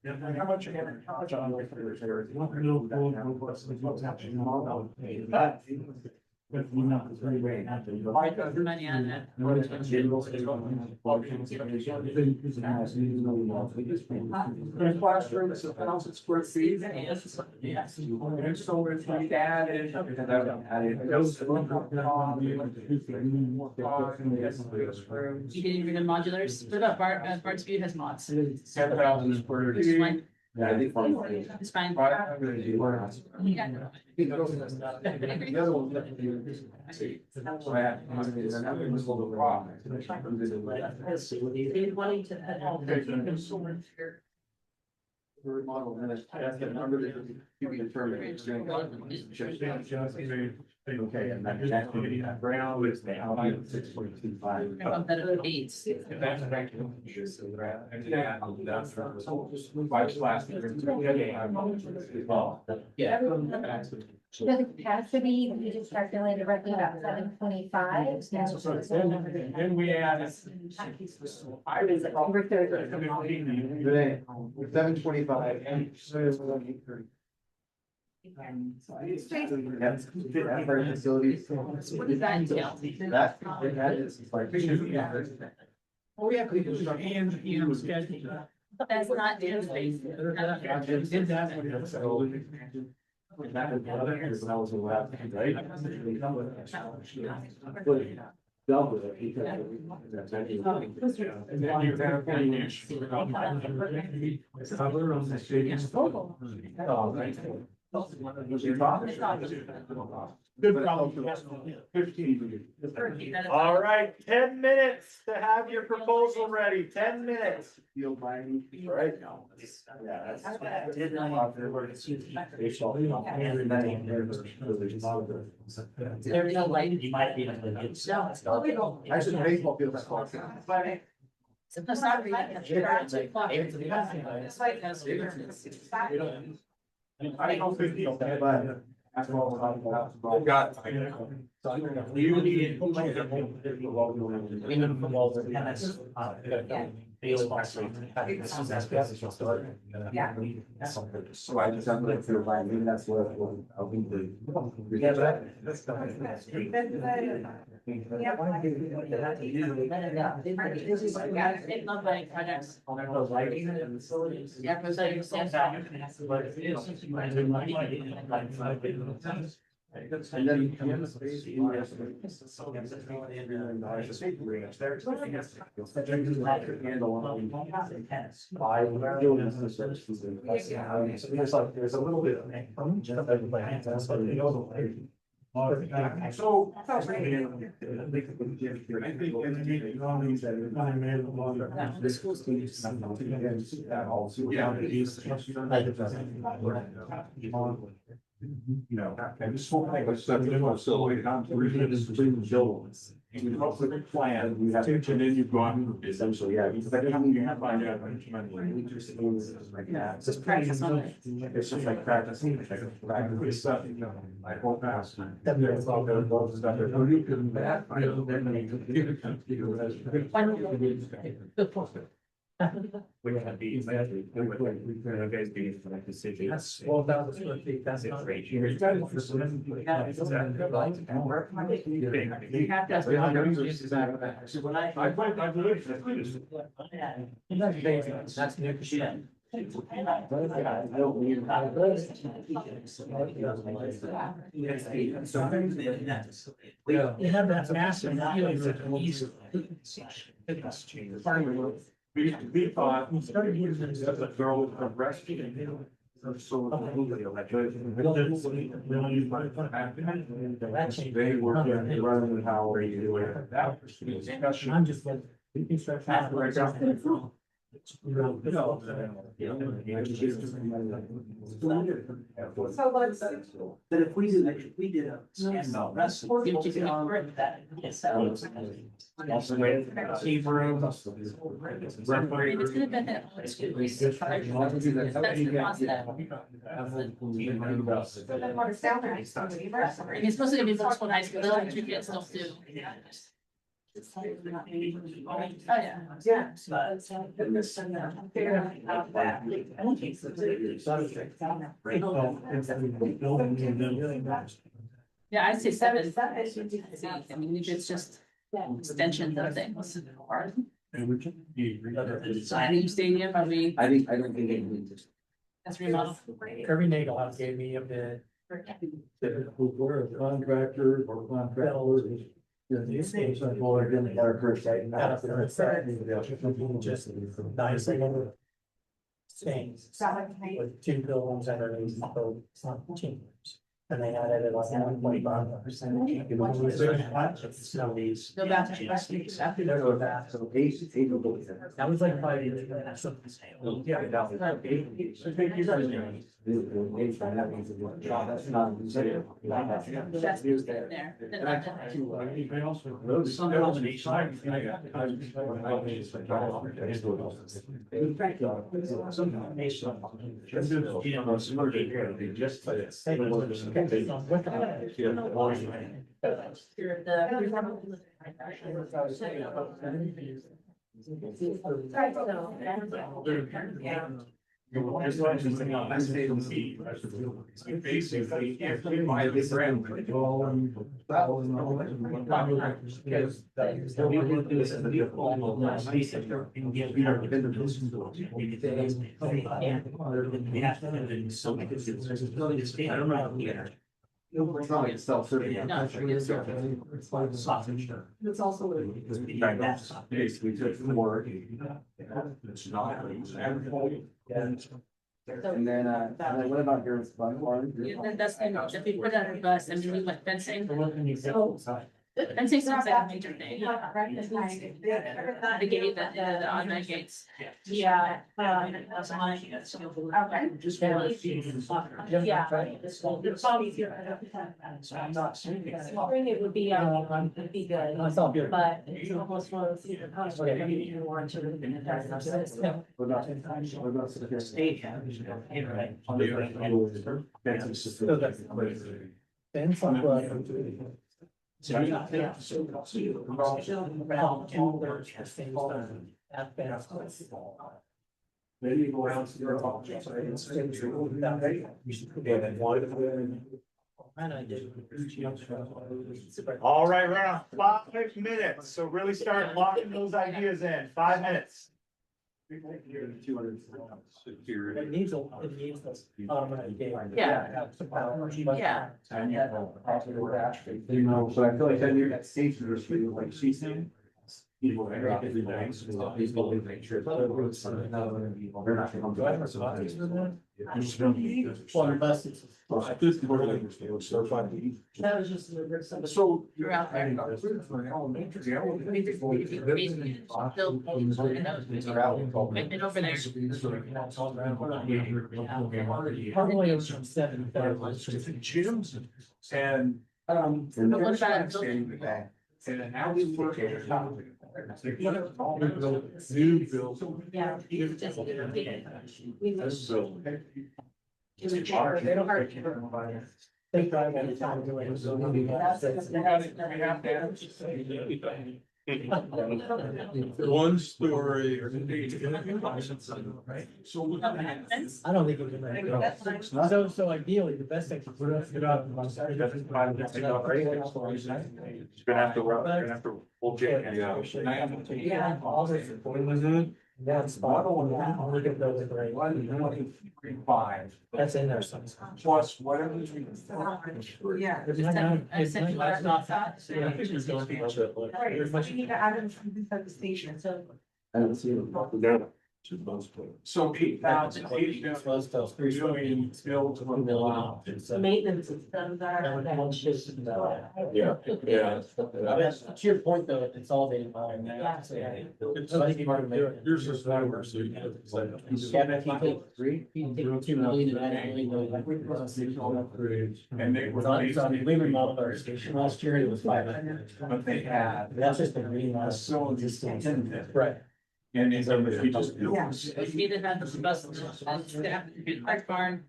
B: How much?
I: money on that.
B: There's classroom, it's 1,000 square feet.
I: Yes.
B: And so if we added.
I: You can even in modulars, what about Bart's View has mods.
B: 10,000 square
I: Which is
B: feet.
I: fine.
M: Yeah, I think.
I: It's fine.
B: Right.
I: Yeah.
M: The other one. Remodel, and that's the number that you can determine. Okay, and that ground is now 6.25.
I: Bump that up to 8.
B: Yeah.
S: The capacity, we just start feeling directly about 725.
B: Then we add. I was.
S: Over 30.
M: Today, 725. Facilities.
I: What does that entail?
M: That is like.
B: Oh, yeah, because and you was scheduled.
I: That's not in space.
M: Double it because.
B: And then you have financial. Cover on the stadium. Good problem. 15.
A: All right, 10 minutes to have your proposal ready, 10 minutes.
M: You'll buy me.
A: Right?
M: Yeah, that's.
I: There's no light, you might be able to get stuff.
M: Actually, baseball field, that's awesome.
I: It's not really-
B: I don't think you'll.
M: That's all.
B: Got. You need.
M: So I just have to feel like, maybe that's what I'll be the.
B: Yeah, but that's.
I: They love buying projects. Yeah, because I understand.
M: And then.
B: There's a little bit of. So. I think.
I: The school's doing
B: You know, and this whole thing was such a facility, I'm really just between the buildings. You come up with a plan, you have to, and then you've gone essentially, yeah, because every time you have to find out.
I: It's just practice on it.
B: It's just like practicing, practice stuff, you know, I hope fast. There's all those loads of stuff. You can that.
O: We have these, we guys be like decision.
B: That's 12,000 square feet, that's not right. You
I: You have to.
B: So when I believe
I: That's new shit.
K: They have that massive feeling that
B: we thought, we started using this as a girl with a breast.
M: They were running how are you doing? I'm just like.
E: So let's.
D: But if we did a. No, that's.
I: It's supposed to be middle school, high school, elementary kids still do. Oh, yeah.
D: Yeah.
I: Yeah, I'd say seven. I mean, if it's just extensions of things. Signing stadium, are we?
K: I don't think it needs.
I: That's remodel.
K: Kirby Nagelhoff gave me a bid.
F: We're contractors or contractors.
K: These things are more than our first site. Just nice. Things. With two buildings underneath, so it's not chambers. And they added it like 1.5%.
I: Go back to
K: After there were that, so eight. That was like 5 years ago. Yeah, that was. That's not.
I: That's there.
M: Basically, if you buy this brand. It's not like self-serving.
H: It's also.
M: Basically, just work. It's not.
K: And then what about your fun one?
I: Yeah, that's, if we put it on a bus and we went fencing. So fencing seems like a major thing. The gate, the automatic gates.
E: Yeah.
I: That's mine.
E: Okay.
I: Yeah.
E: Spring it would be good, but it's almost one of the.
M: Maybe go around to your office.
A: All right, we're on 5 minutes, so really start locking those ideas in, 5 minutes.
K: It needs automatic gate.
I: Yeah. Yeah.
M: You know, so I feel like then you're at station or something like she's saying. People are every day, so these people make sure. They're not gonna come.
K: Well, unless it's.
H: That was just.
M: So.
I: You're out there. Wait over there.
K: Probably it was from 7.
M: Gyms and.
I: But what about
M: And then now we work at the top.
H: New build.
I: Yeah.
K: They drive all the time doing
M: One story. So.
K: I don't think it can. So ideally, the best thing to put up.
A: You're gonna have to, we'll check.
K: Yeah. That's spot on. Look at those. That's in there somewhere.
M: Plus whatever.
E: Yeah.
I: I sent you our thoughts out.
E: Right, so we need to add them to the station, so.
K: I don't see it.
B: So 8,000, 8,000 built from the lot.
H: Maintenance and stuff.
J: Yeah, yeah.
L: To your point, though, it's all day long.
J: Yours is not worse.
L: Yeah, but if you take three, you take 2 million and add 1 million.
B: And they were.
L: So, we remodeled our station last year, and it was 500.
B: But they had.
L: That's just the green line.
B: Facilities in there.
L: Right.
B: And so if you just.
I: We did have the bus, staff, park barn.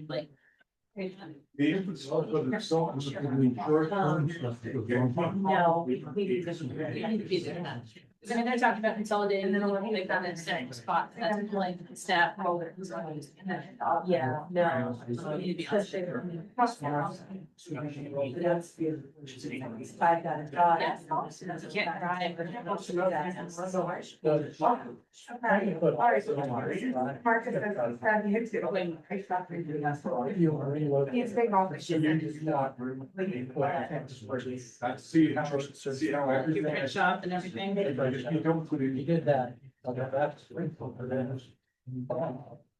I: Like.
B: The infrastructure is so much between short term.
I: No, we need to be there. I mean, they're talking about consolidating, and then they've done it in spot, that's like staff. Yeah, no. We need to be on shape. I've got a dog. You can't drive.
E: It's big office.
B: See how everything.
I: Print shop and everything.
B: You don't put it.
L: You did that.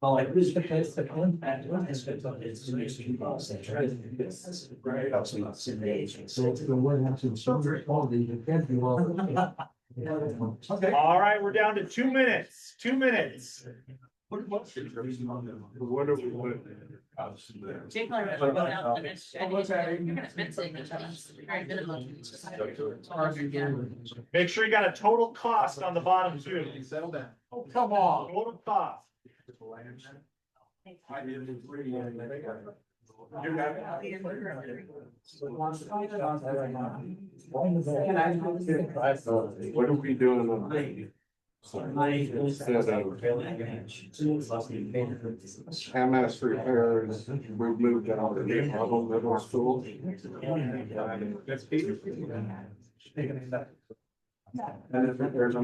L: Well, like, who's the place to contact?
B: Right.
A: All right, we're down to 2 minutes, 2 minutes.
B: What are we?
A: Make sure you got a total cost on the bottom too.
B: Settle down.
A: Oh, come on. Total cost.
B: I didn't agree.
J: What are we doing on? MS repairs, we moved out of the middle school. And if there's a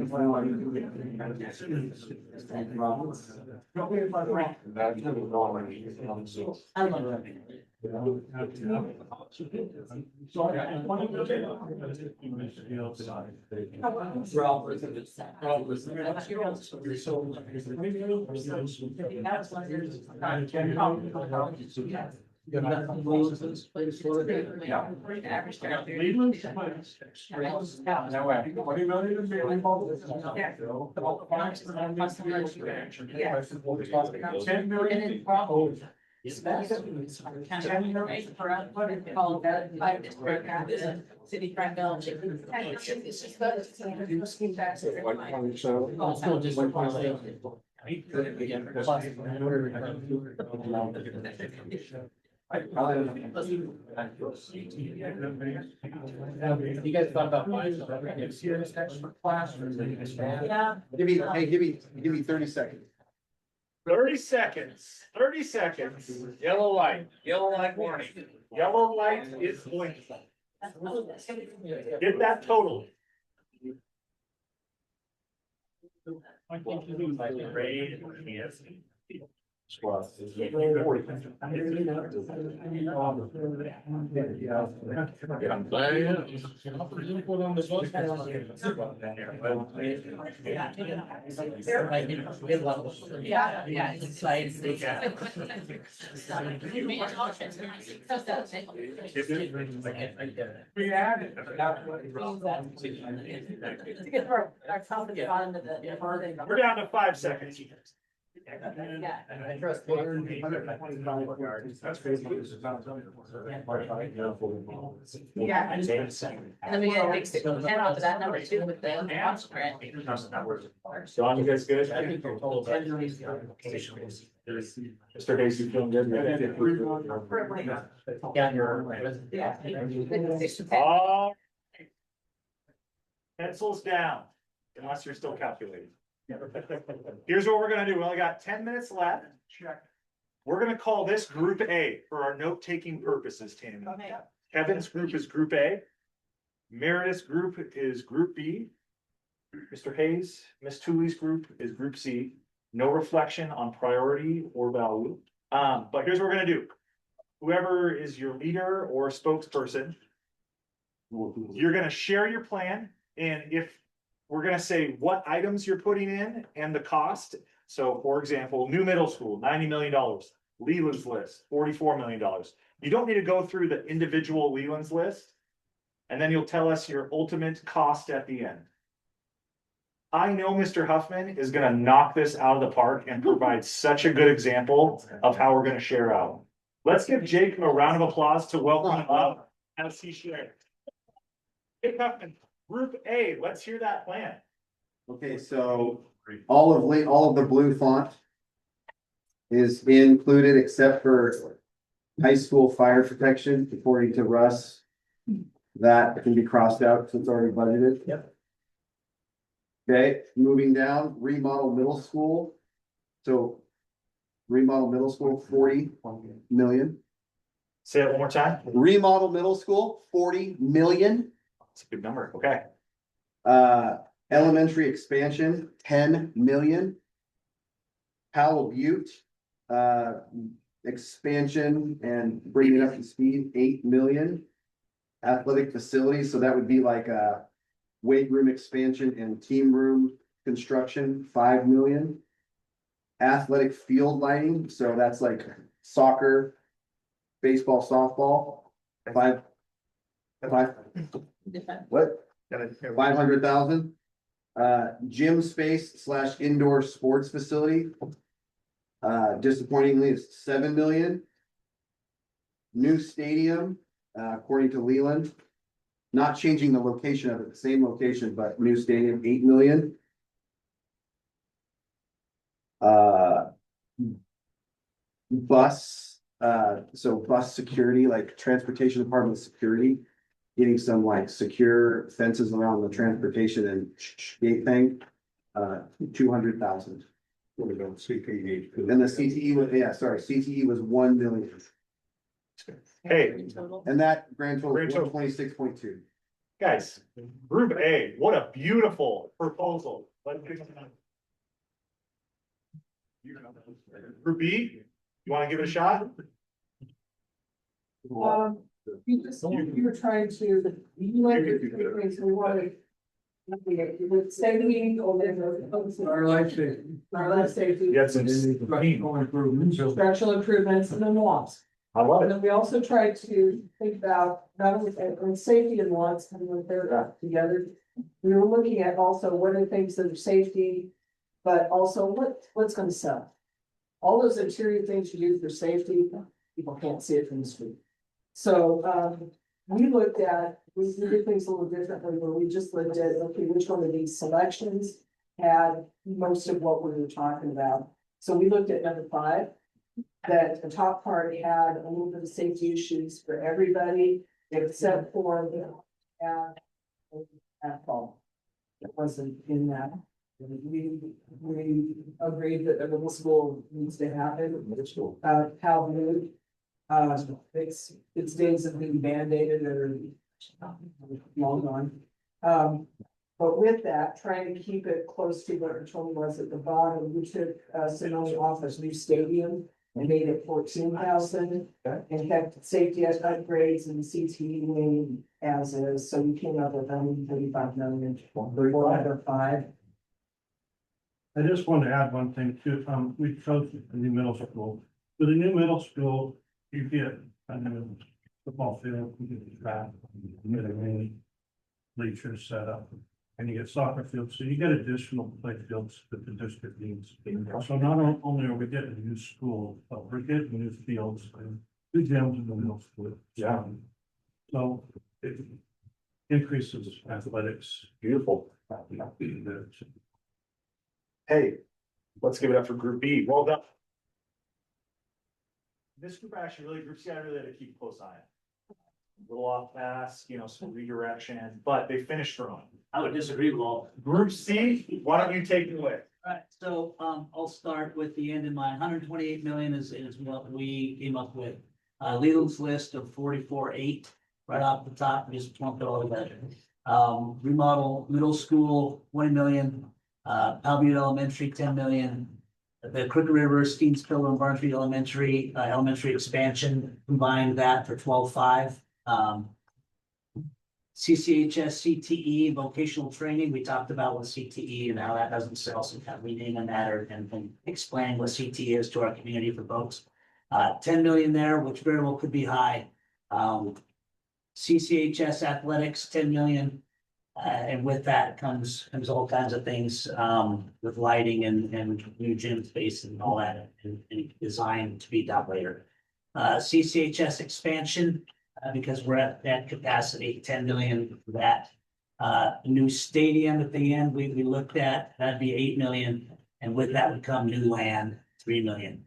I: I love it. City front bill.
L: You guys thought about buying some serious extra classrooms?
I: Yeah.
C: Give me 30 seconds.
A: 30 seconds, 30 seconds. Yellow light warning. Yellow light is blinking. Get that total.
I: Yeah, yeah, it's exciting.
B: We added.
A: We're down to 5 seconds.
L: I trust.
I: Yeah. And then we get like 10 off of that number too with the grant.
A: Don, you guys good? Mr. Hayes, you feeling good?
L: Yeah, you're.
A: All right. Pencils down, unless you're still calculating. Here's what we're gonna do. We only got 10 minutes left.
B: Check.
A: We're gonna call this Group A for our note-taking purposes, Tammy. Kevin's group is Group A. Meredith's group is Group B. Mr. Hayes, Miss Tooley's group is Group C. No reflection on priority or value. But here's what we're gonna do. Whoever is your leader or spokesperson, you're gonna share your plan, and if we're gonna say what items you're putting in and the cost. So for example, new middle school, $90 million. Leland's list, $44 million. You don't need to go through the individual Leland's list. And then you'll tell us your ultimate cost at the end. I know Mr. Huffman is gonna knock this out of the park and provide such a good example of how we're gonna share out. Let's give Jake a round of applause to welcome him up as he shares. Hey Huffman, Group A, let's hear that plan.
T: Okay, so all of the blue font is included except for high school fire protection, according to Russ. That can be crossed out since it's already budgeted.
D: Yep.
T: Okay, moving down, remodel middle school. So remodel middle school, 40 million.
A: Say it one more time.
T: Remodel middle school, 40 million.
A: That's a good number, okay.
T: Elementary expansion, 10 million. Powell Butte, expansion and bringing it up to speed, 8 million. Athletic facilities, so that would be like a weight room expansion and team room construction, 5 million. Athletic field lighting, so that's like soccer, baseball, softball, what? 500,000. Gym space / indoor sports facility. Disappointingly, it's 7 million. New stadium, according to Leland, not changing the location of it, the same location, but new stadium, 8 million. Bus, so bus security, like transportation department security, getting some like secure fences around the transportation and gate thing, 200,000. And the CTE was, CTE was 1 million.
A: Hey.
T: And that grand total is 126.2.
A: Guys, Group A, what a beautiful proposal. Let's give them Group B, you wanna give it a shot?
H: You were trying to, you went through things we wanted. Safety,
F: Our life safety.
H: our life safety.
A: Yes, it's.
H: Structural improvements and then wants.
A: I love
H: And
A: it.
H: then we also tried to think about not only safety and wants and when they're together. We were looking at also what are things that are safety, but also what's gonna sell. All those interior things you do for safety, people can't see it from the street. So, we looked at, we did things a little differently, where we just looked at, okay, which one of these selections had most of what we were talking about. So we looked at number 5, that the top part had a little bit of safety issues for everybody, except for the fall. It wasn't in that. We agreed that the middle school needs to happen. How new, its days of being band-aided or long gone. But with that, trying to keep it close to what the total was at the bottom, we took Sonoma off as new stadium and made it 14,000 and kept safety upgrades and CTE wing as is. So we came up with 135 million for other 5.
F: I just want to add one thing too. We chose the new middle school. For the new middle school, you get a new football field, you get the track, you get a mini bleachers set up, and you get soccer fields. So you get additional play fields that the district needs. So not only are we getting a new school, but we're getting new fields and new gyms in the middle school.
A: Yeah.
F: So it increases athletics.
A: Beautiful. Hey, let's give it up for Group B. Well done. This group actually really, Group C, I really had to keep a close eye on. A little off task, some redirection, but they finished strong.
D: I would disagree with all.
A: Group C, why don't you take it away?
D: Alright, so, I'll start with the end in mind. 128 million is what we came up with. Leland's list of 44.8, right off the top, just plumped it all together. Remodel middle school, 20 million. Powell Butte Elementary, 10 million. The Crooked River, Steens Pillar and Barnfield Elementary, elementary expansion, combined that for 12.5. CCHS, CTE, vocational training, we talked about with CTE and how that doesn't sell, so kind of renaming that and explaining what CTE is to our community for folks. 10 million there, which very well could be high. CCHS athletics, 10 million. And with that comes all kinds of things, with lighting and new gym space and all that, and design to be done later. CCHS expansion, because we're at that capacity, 10 million for that. New stadium at the end, we looked at, that'd be 8 million, and with that would come new land, 3 million.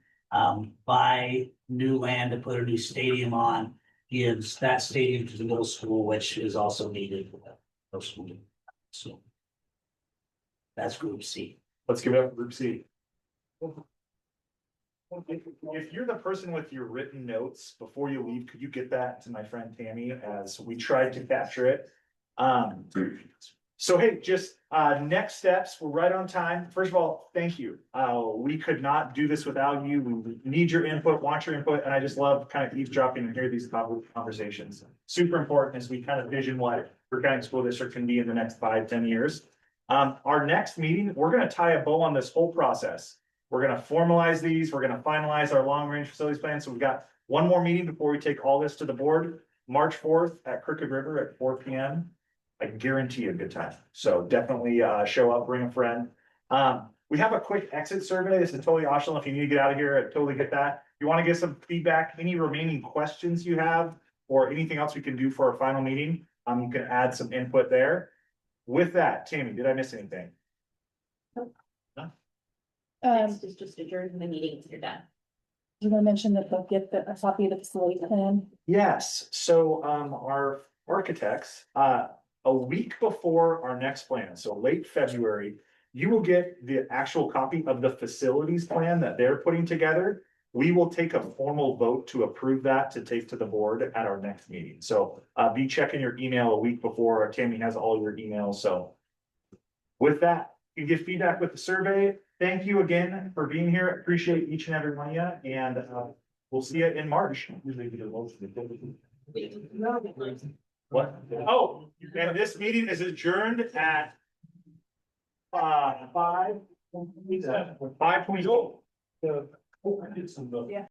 D: Buy new land to put a new stadium on, gives that stadium to the middle school, which is also needed for the middle school. So that's group C.
A: Let's give it up for group C. If you're the person with your written notes, before you leave, could you get that to my friend Tammy as we tried to capture it? So hey, just next steps, we're right on time. First of all, thank you. We could not do this without you. We need your input, want your input, and I just love kind of eavesdropping and hear these conversations. Super important as we kind of vision what Crook County School District can be in the next 5-10 years. Our next meeting, we're gonna tie a bow on this whole process. We're gonna formalize these, we're gonna finalize our long-range facilities plan. So we've got one more meeting before we take all this to the board, March 4th at Crooked River at 4 p.m. I can guarantee you a good time. So definitely show up, bring a friend. We have a quick exit survey. This is totally optional. If you need to get out of here, I totally get that. If you want to get some feedback, any remaining questions you have, or anything else we can do for our final meeting, you can add some input there. With that, Tammy, did I miss anything?
I: Next is just adjourn the meeting if you're done.
Q: You want to mention that they'll get a copy of the facility plan?
A: Yes, so our architects, a week before our next plan, so late February, you will get the actual copy of the facilities plan that they're putting together. We will take a formal vote to approve that to take to the board at our next meeting. So be checking your email a week before. Tammy has all your emails. So with that, you get feedback with the survey. Thank you again for being here. Appreciate each and every one of you, and we'll see you in March. What? Oh, and this meeting is adjourned at 5:20.
Q: Yeah.